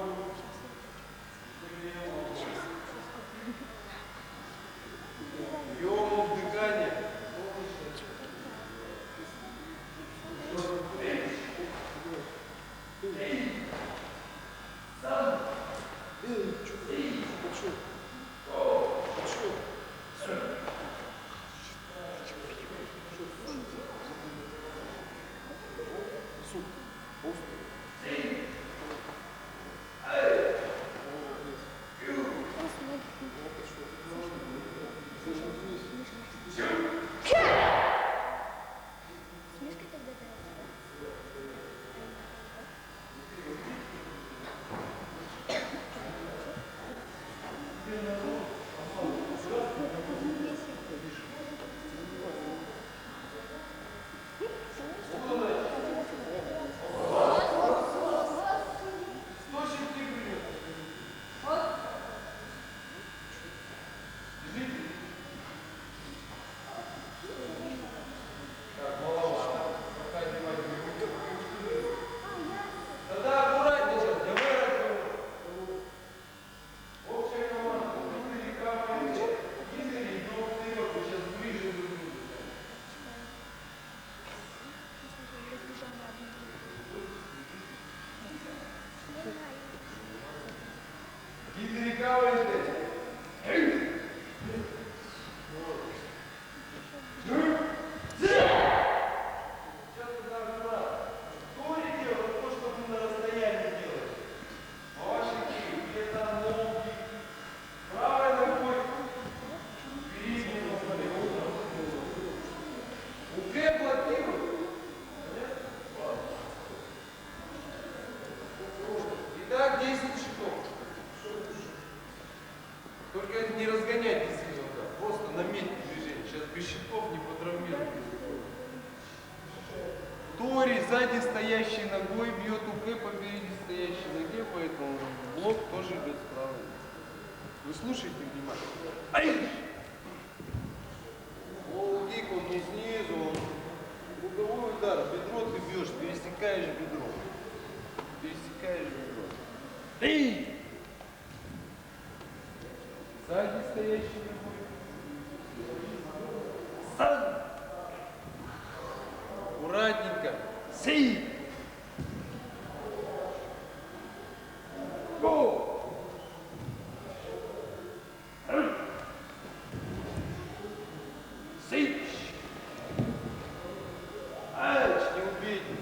сзади стоящей ногой бьет УК по впереди стоящей ноге, поэтому блок тоже идет справа. Вы слушайте внимательно. Ай! Кик, он не снизу, он круговой удар, бедро ты бьешь, пересекаешь бедро. Пересекаешь бедро. Эй! Сзади стоящий ногой. Сан! Аккуратненько. Сей! Го! Сей! Ач, не убейте.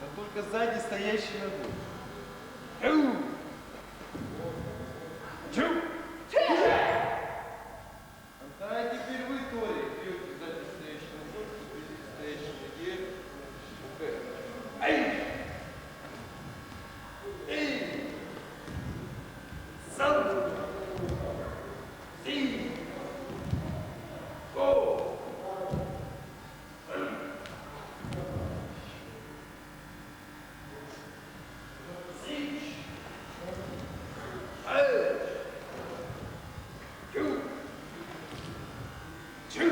Да только сзади стоящий ногой. Чу! Чу! А теперь вы, Тори, бьете сзади стоящий ногой, впереди стоящий ноге. Окей. Эй! Эй! Сам! Си! Го! Си! Эй! Чу! Чу!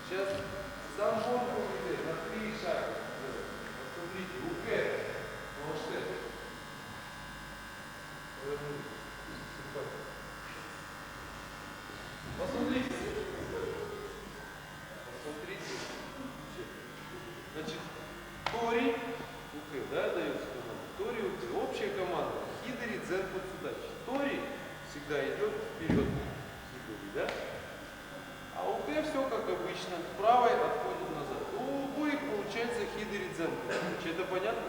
Сейчас сам бок поведет на 3 шага. Посмотрите, УК, молодцы. Посмотрите. Посмотрите. Значит, Тори, УК, да, дается команда. Тори, УК, общая команда. Хидори, дзен, подсудачи. Тори всегда идет вперед. Хидори, да? А УК все как обычно, правой отходит назад. У обоих получается хидори дзен. Это понятно?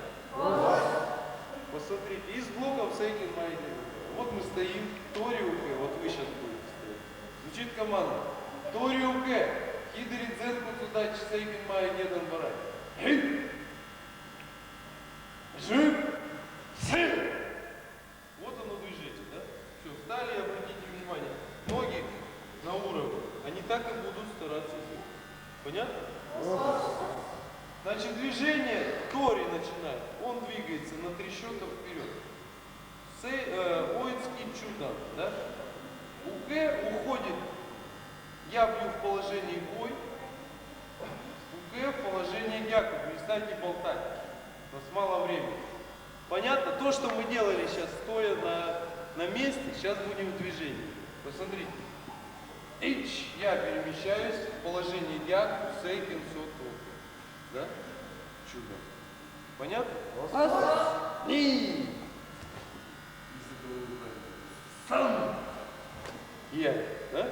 Посмотрите, из блоков Сейкен Майки. Вот мы стоим, Тори УК, вот вы сейчас будете стоять. Звучит команда. Тори УК, хидори дзен, подсудачи, Сейкен Майки, Недан Барай. Хей! Жив! Сей! Вот оно движение, да? Все, встали, обратите внимание. Ноги на уровне. Они так и будут стараться сделать. Понятно? Значит, движение Тори начинает. Он двигается на 3 счета вперед. Воинский чудан, да? УК уходит. Я бью в положении бой. УК в положении гяку. Перестаньте болтать. У нас мало времени. Понятно? То, что мы делали сейчас, стоя на месте, сейчас будем в движении. Посмотрите. Ич, я перемещаюсь в положении гяку, сейкен, соту. Да? Чудо. Понятно? И. Сам. Я. Да?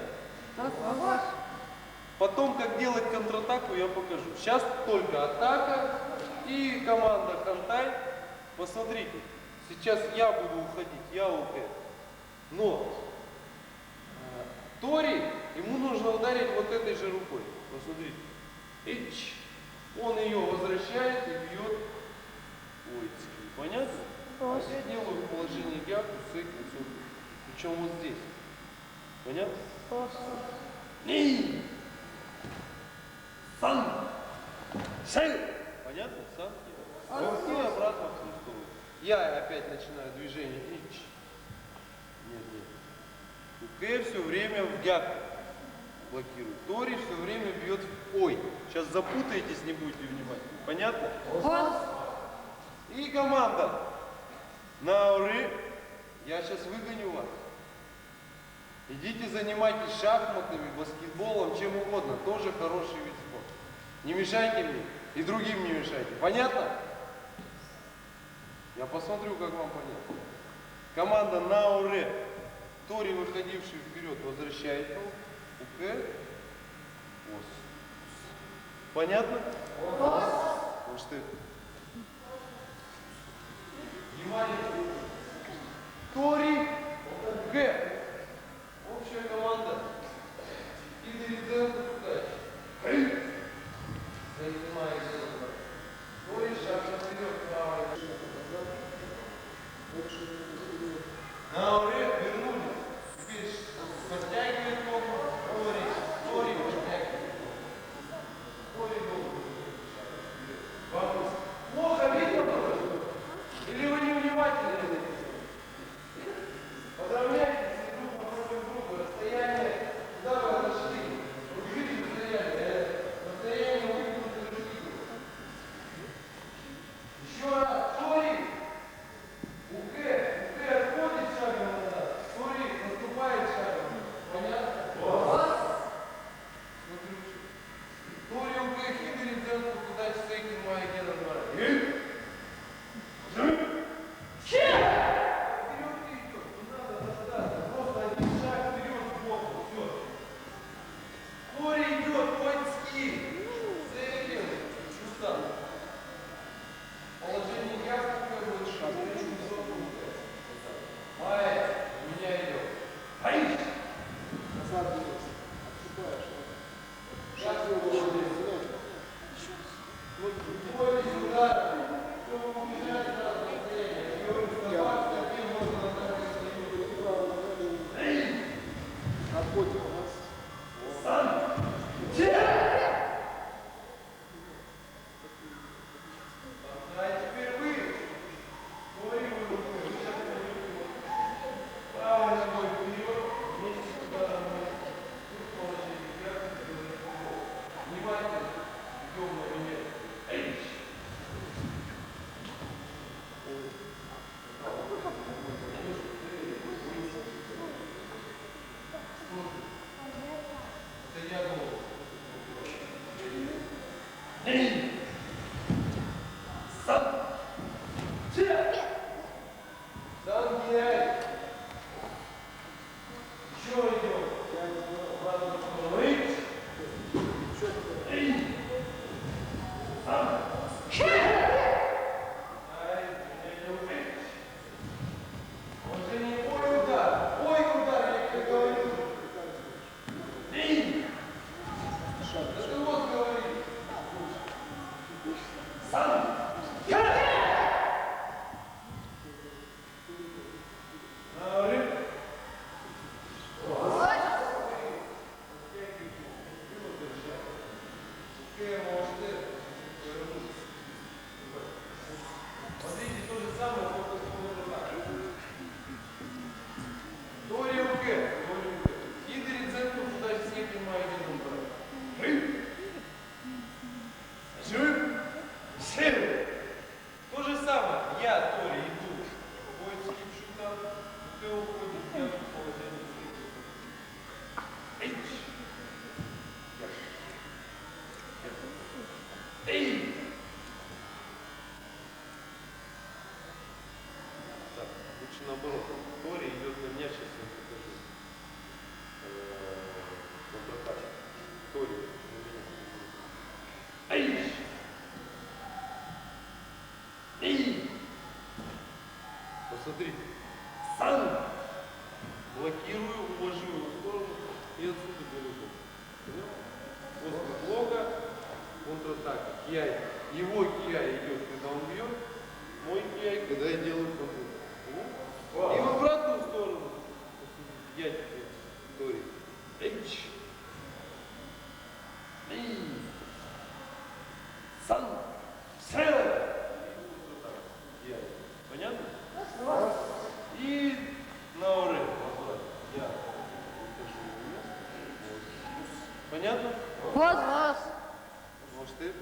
Потом, как делать контратаку, я покажу. Сейчас только атака и команда Хантай. Посмотрите, сейчас я буду уходить, я УК. Но Тори, ему нужно ударить вот этой же рукой. Посмотрите. Ич. Он ее возвращает и бьет воинский. Понятно? А я делаю в положении гяку, сейк, причем вот здесь. Понятно? И. Сан. Сей. Понятно? Сан. И обратно в ту сторону. Я опять начинаю движение. Ич. Нет, нет. УК все время в гяку блокирует. Тори все время бьет в ой. Сейчас запутаетесь, не будете внимательны. Понятно? И команда. Науры. Я сейчас выгоню вас. Идите занимайтесь шахматами, баскетболом, чем угодно. Тоже хороший вид спорта. Не мешайте мне и другим не мешайте. Понятно? Я посмотрю, как вам понятно. Команда Науре. Тори, выходивший вперед, возвращает его. УК. Ос. Понятно? Может ты. Внимание. Тори. УК. Общая команда. Хидори дзен, удачи. Занимается. Тори, шаг вперед, правая. На уре вернулись. Теперь подтягивает ногу. Тори подтягивает. Тори ногу. Вам плохо видно было? Или вы невнимательны? Подравняйтесь друг напротив друга. Расстояние, куда вы отошли? Вы видите расстояние? Расстояние выгнутой руки. Еще раз. Тори. Уке отходит шагом назад. Тори наступает шагом. Понятно? Тори уке хитрит дзенку, куда стейки моя гена двора. Наоборот, Тори идет на меня, сейчас я покажу. Контратака. Тори на меня. Эй! Эй! Посмотрите. Сан! Блокирую, увожу его в сторону и отсюда беру. После блока контратака. Киай. Его киай идет, когда он бьет. Мой киай, когда я делаю контратаку. И в обратную сторону. Я теперь. Тори. Эйч. Эй. Сан. Сэ. Понятно? И на уре. Я. Понятно? Вот. Может ты?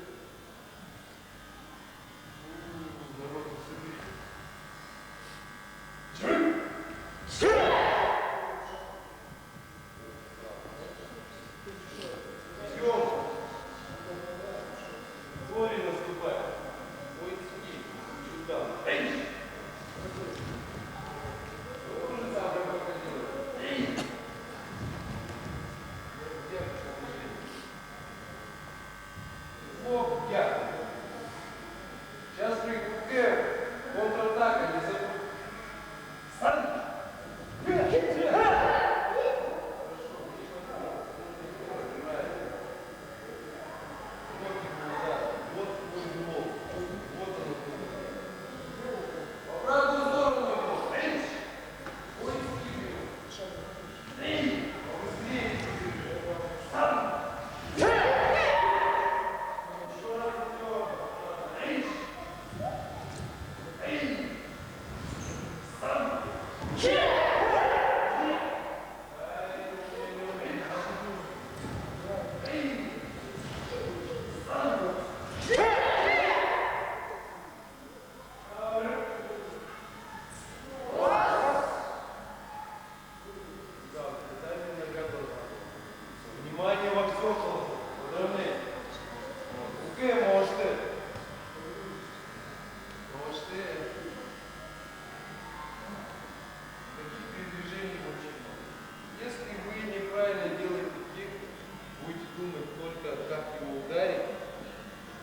Тори наступает.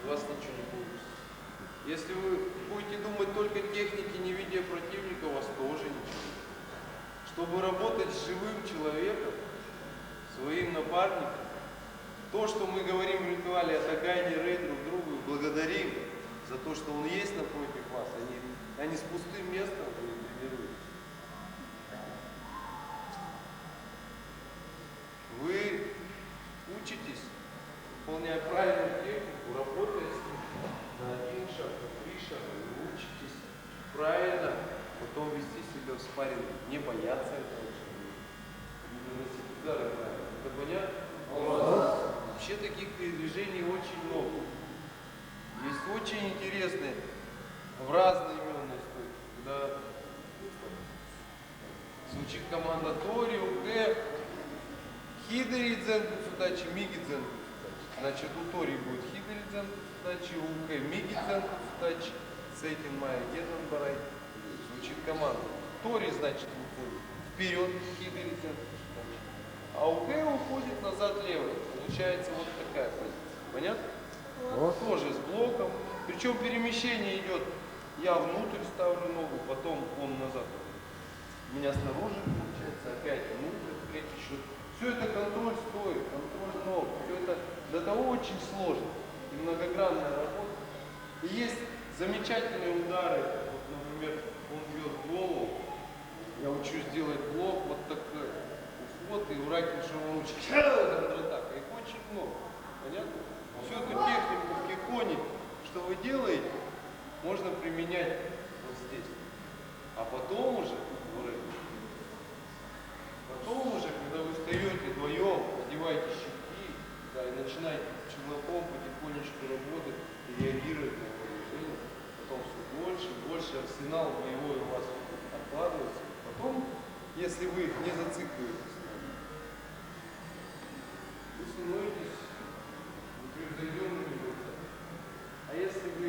у вас ничего не получится. Если вы будете думать только техники, не видя противника, у вас тоже ничего. Чтобы работать с живым человеком, своим напарником, то, что мы говорим в ритуале «Атагай, не рей» друг другу, и благодарим за то, что он есть напротив вас, а не с пустым местом вы тренируетесь. Вы учитесь, выполняя правильную технику, работая с ним на один шаг, на 3 шага, вы учитесь правильно потом вести себя в спарринге, не бояться этого человека, не наносить удары правильно. Это понятно? Вообще таких движений очень много. Есть очень интересные в разные именные стойки, когда звучит команда Тори, УК, Хидери дзенку судачи, Миги дзенку судачи. Значит, у Тори будет Хидери дзенку судачи, у УК Миги дзенку судачи, Сейкин Майя Гетман Барай. Звучит команда. Тори, значит, вперед, Хидери дзенку судачи. А УК уходит назад левой. Получается вот такая позиция. Понятно? Тоже с блоком. Причем перемещение идет. Я внутрь ставлю ногу, потом он назад. У меня снаружи получается, опять внутрь, третий счет. Все это контроль стоит, контроль ног. Все это до того очень сложно и многогранная работа. И есть замечательные удары. Вот, например, он бьет голову. Я учусь делать блок, вот такой уход и уракин шоу-ручки. Контратака. Их очень много. Понятно? Всю эту технику в киконе, что вы делаете, можно применять вот здесь. А потом уже, когда вы встаете вдвоем, одеваете щитки, да, и начинаете челноком потихонечку работать и реагировать на это движение, потом все больше и больше арсенал боевой у вас откладывается. Потом, если вы не зацикливаетесь, вы становитесь непревзойденными бойцами. А если вы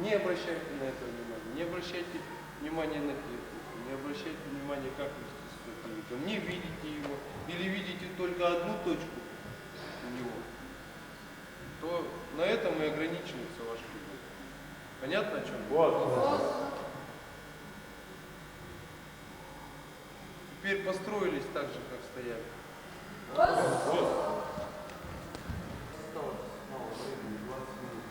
не обращайте на это внимания, не обращайте внимания на технику, не обращайте внимания, как вести с противником, не видите его или видите только одну точку у него, то на этом и ограничивается ваш путь. Понятно, о чем? Вот. Теперь построились так же, как стояли. Вот. Осталось мало времени, 20 минут.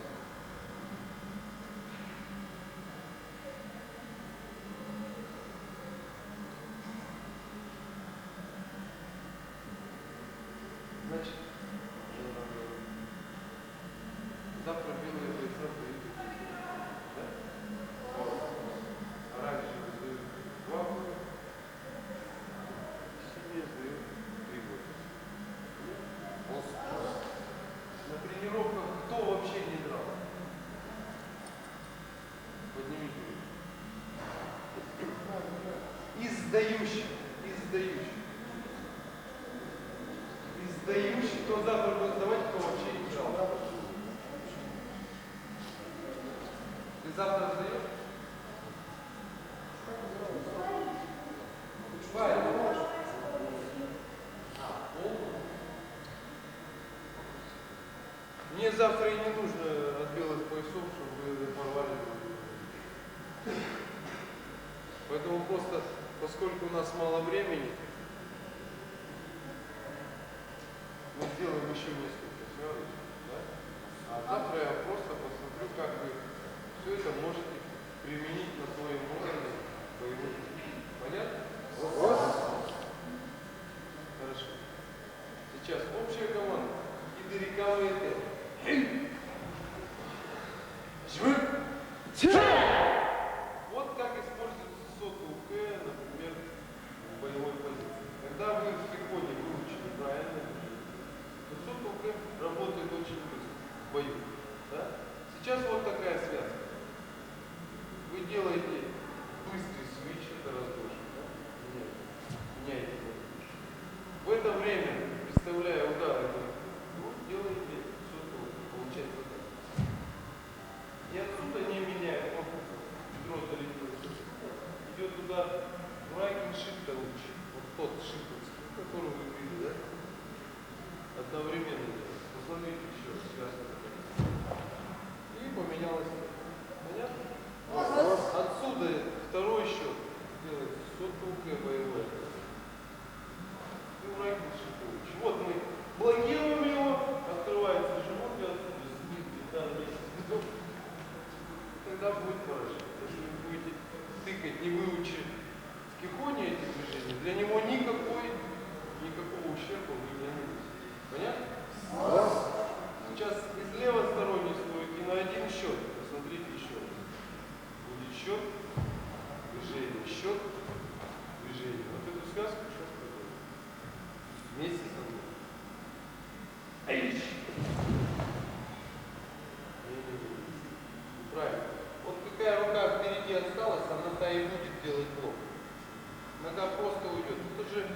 Значит, завтра белые бойца приедут. Да? А раньше сдают 2 года, синие сдают 3 года. На тренировках кто вообще не драл? Поднимите руку. Из сдающих. Кто завтра будет сдавать, кто вообще не драл. Ты завтра сдаешь? Правильно. Мне завтра и не нужно от белых поясов, чтобы вы порвали. Поэтому просто, поскольку у нас мало времени, мы сделаем еще несколько связочек, да? А завтра я просто посмотрю, как вы все это можете применить на своем уровне боевой. Понятно? Хорошо. Сейчас общая команда. Идерикавы это. Вот как используется соты УК, например, в боевой позиции. Когда вы в приходе выучили правильно, то соты УК работает очень быстро в бою. Да? Сейчас вот такая связка. Вы делаете быстрый свич, это раздольше. Да? Меняете. В это время, представляя удары, вы делаете соты делать блок. Нога просто уйдет. Это же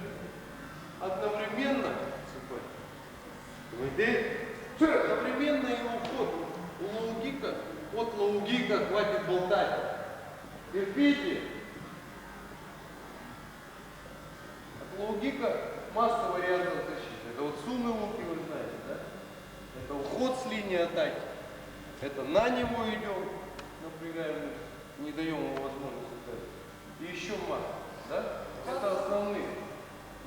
одновременно, одновременно и уход. У лоу-кика, от лоу-кика хватит болтать. Терпите. От лоу-кика масса вариантов защиты. Это вот суммы луки, вы знаете, да? Это уход с линии атаки. Это на него идем, напрягаем, не даем ему возможности ударить. И еще масса, да? Это основные.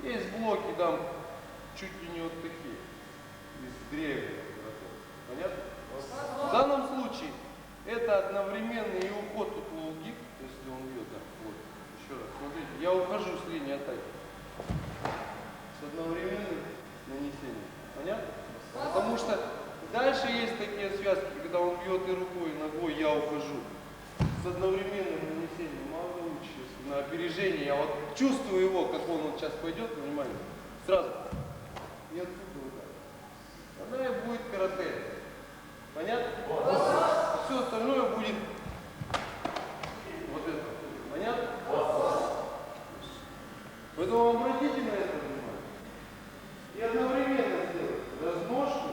Есть блоки там чуть ли не вот такие, из древних. Понятно? В данном случае это одновременный и уход тут лоу-кик, если он бьет, да, вот, еще раз, смотрите, я ухожу с линии атаки. С одновременным нанесением. Понятно? Потому что дальше есть такие связки, когда он бьет и рукой, и ногой, я ухожу. С одновременным нанесением мало лучше, если на опережение. Я вот чувствую его, как он вот сейчас пойдет, внимание, сразу. И отсюда удар. Она и будет карате. Понятно? Все остальное будет вот это. Понятно? Поэтому обратите на это внимание. И одновременно сделать разножку,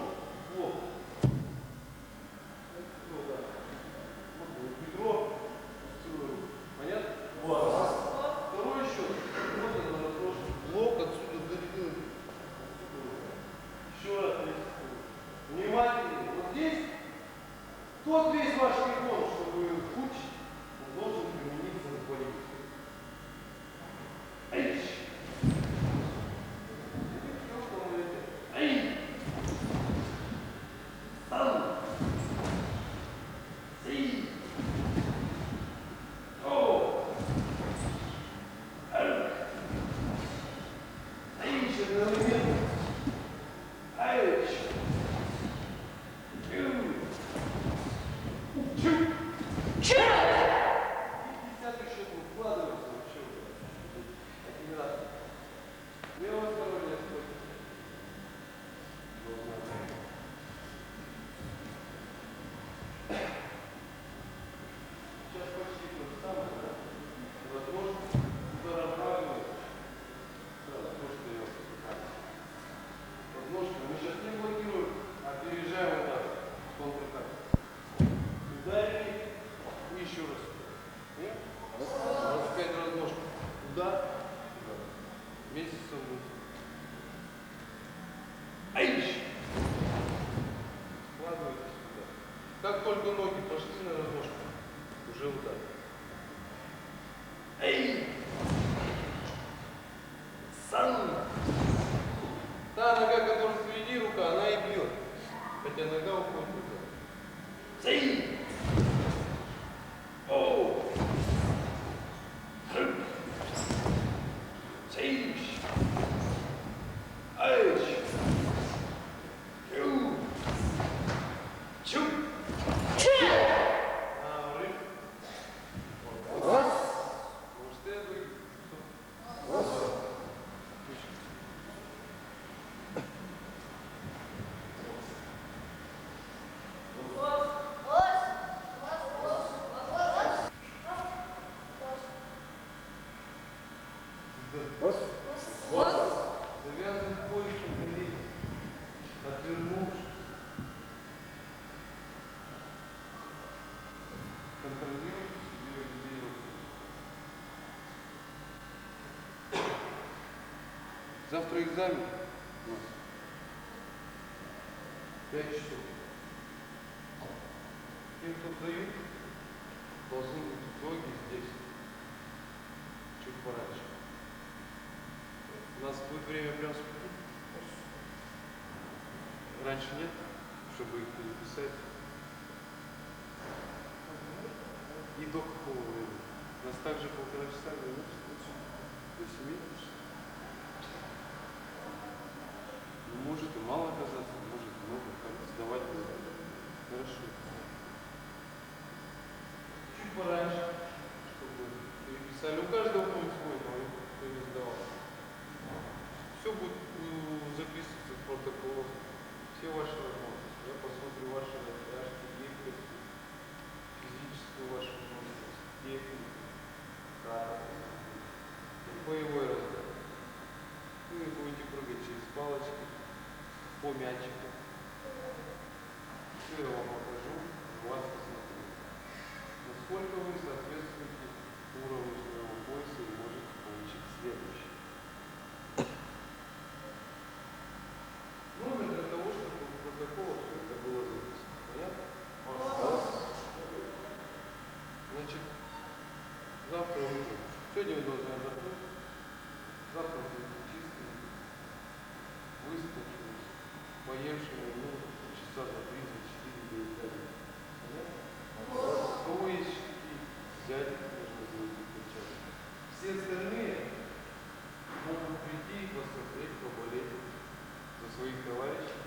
блок. Бедро, понятно? Второй счет. Вот это разножка. Блок отсюда долетел. Еще раз. Внимательно. Вот здесь тот весь ваш прикол, чтобы учить, он должен примениться на поле. Как только ноги пошли на разножку, уже удар. Эй! Сан! Та нога, которая впереди рука, она и бьет. Хотя нога уходит туда. Сей! Оу! Сей! Айч! Ю! Чу! Завязан поясом колени, отвернувшись. Контролируйте себе где. Завтра экзамен у нас. 5 часов. Те, кто сдают, должны быть итоги здесь. Чуть пораньше. У нас будет время прям с 5. Раньше нет, чтобы их переписать. И до какого времени? У нас также 1,5 часа границы. До 7. Ну, может и мало оказаться, может много. Как сдавать будет. Хорошо. Чуть пораньше, чтобы переписали. У каждого будет свой, кто не сдавал. Все будет записываться в протокол. Все ваши работы. Я посмотрю ваши растяжки, гибкость, физическую вашу возможность, технику, кадр. мячика. Все я вам покажу, у вас посмотрю. Насколько вы соответствуете уровню своего пояса и можете получить следующее. Номер для того, чтобы в протоколах все это было записано. Понятно? Значит, завтра утром. Сегодня вы должны отдохнуть. Завтра будете чистые, выспавшись, поевшие, ну, часа за 3-4 до Италии. Понятно? У кого есть щитки, взять, нужно сделать перчатки. Все остальные могут прийти и посмотреть, поболеть за своих товарищей,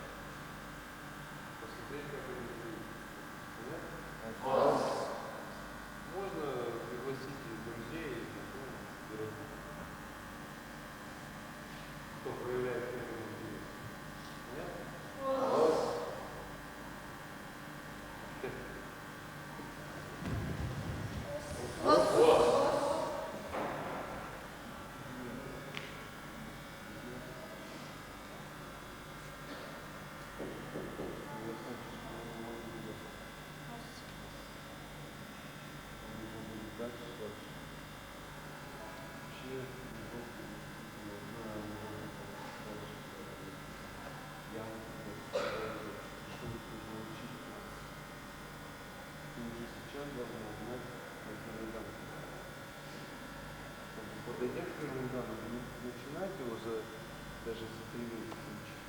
посмотреть, как они живут. Понятно? Можно пригласить и друзей, и знакомых, и родных, кто проявляет к этому интерес. Понятно? Подойдя к первому данному, не начинать его даже за 3 месяца учить,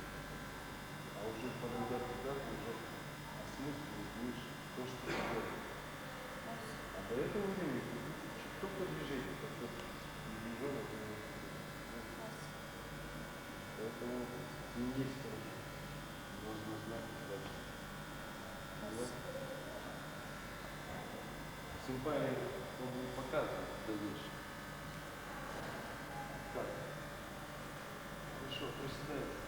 а уже подойдя туда, ты уже осмысливаешь, будешь то, что ты делаешь. А до этого времени ты будешь учить только движение, только движение. Поэтому не есть хорошо. Нужно знать дальше. Симпатия, он будет показывать в дальнейшем. Так. Хорошо, приседайте.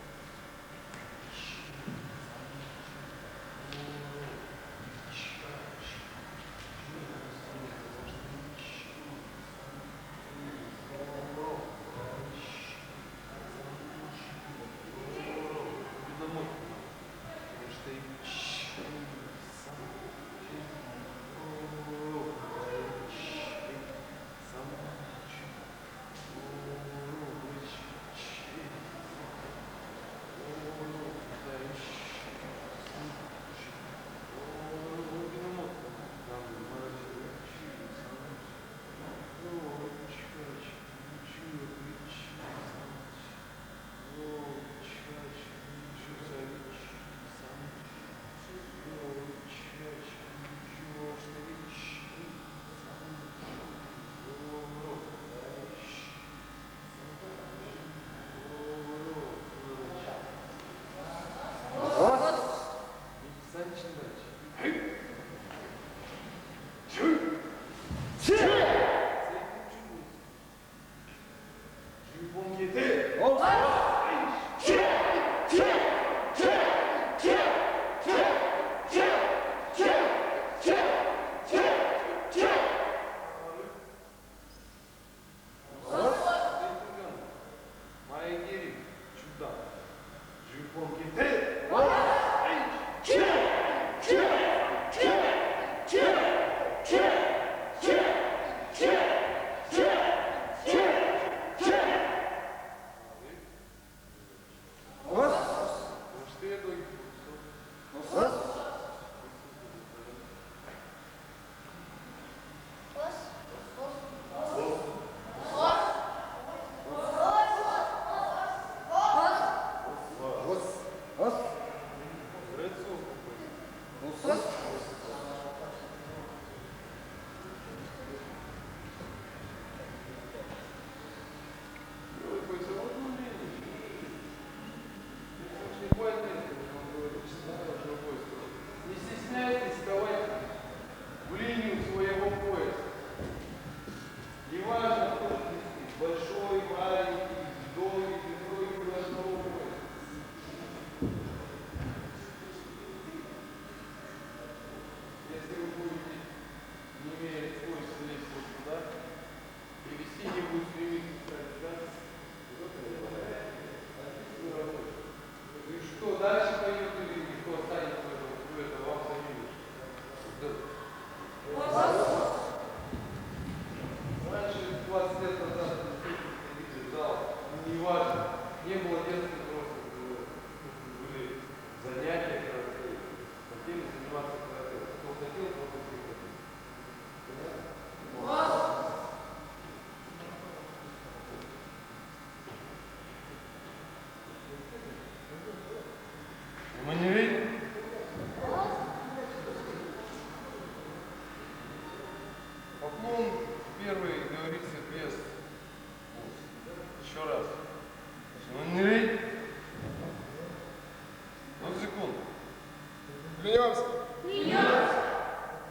Клянемся.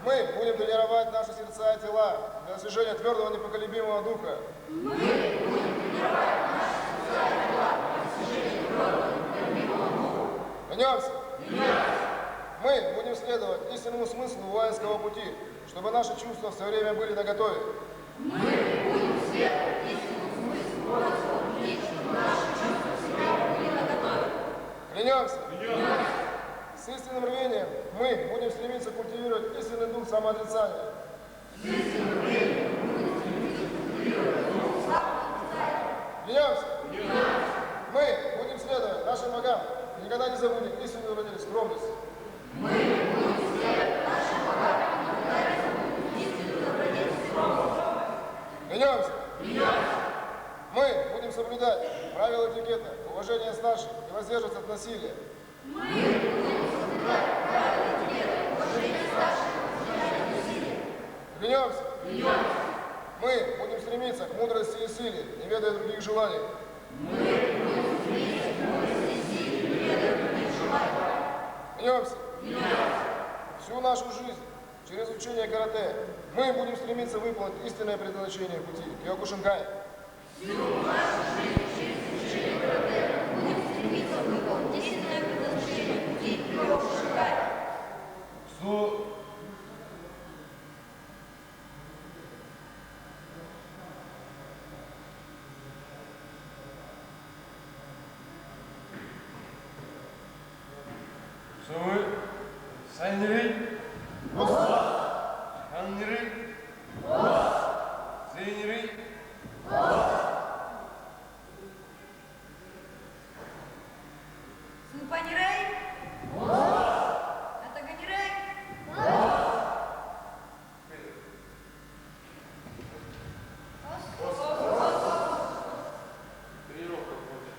Мы будем тренировать наши сердца и тела для достижения твердого непоколебимого духа. Клянемся. Мы будем следовать истинному смыслу воинского пути, чтобы наши чувства все время были наготове. Клянемся. С истинным рвением мы будем стремиться культивировать истинный дух самоотрицания. Клянемся. Мы будем следовать нашим богам и никогда не забудем истинную родину скромность. Клянемся. Мы будем соблюдать правила этикета, уважение старших и воздерживаться от насилия. Клянемся. Мы будем стремиться к мудрости и силе, не ведая других желаний. Клянемся. Всю нашу жизнь через учение карате мы будем стремиться выполнить истинное предназначение пути Киокушинкай. Что? Что вы? Сайнрей? Ханрей? Зейнрей? Сунпанирей? Атаганирей? Тренировка будет.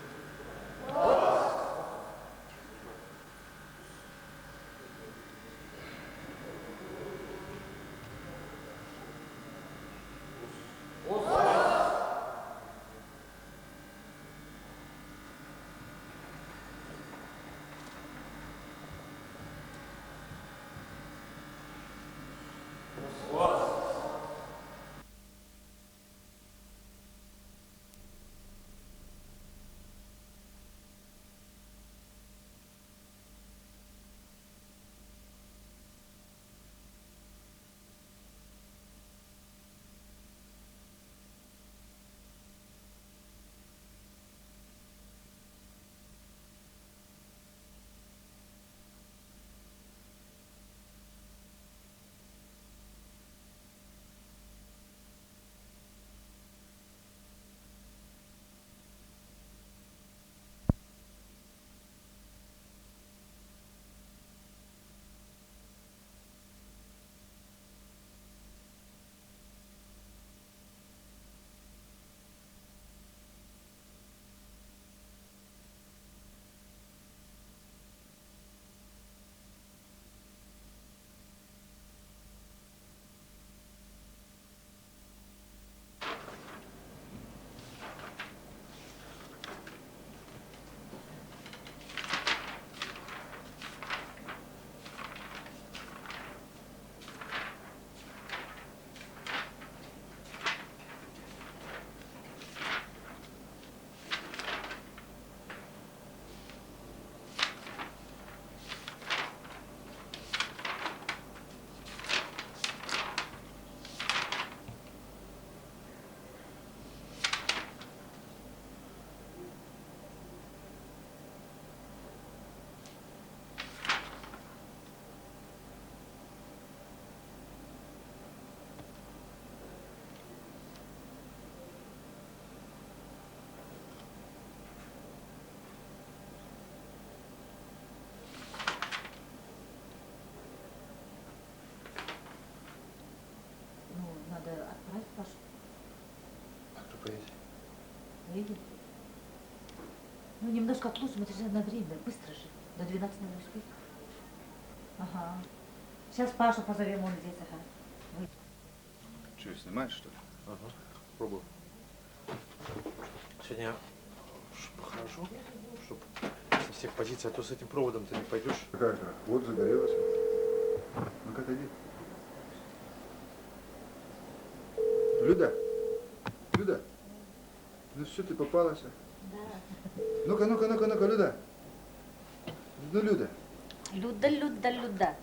Надо отправить Пашу. А кто поедет? Поедем. Ну, немножко отложим, это же на время, быстро же. До 12 надо успеть. Ага. Сейчас Пашу позовем, он здесь, ага. Вы- Что, снимаешь, что ли? Ага. Пробую. Сегодня, чтобы хорошо, чтобы со всех позиций, а то с этим проводом ты не пойдешь. Как же? Вот загорелась. Ну-ка, отойди. Люда. Люда. Ну все, ты попалась. Ну-ка, Люда. Ну, Люда. Люда, Люда, Люда.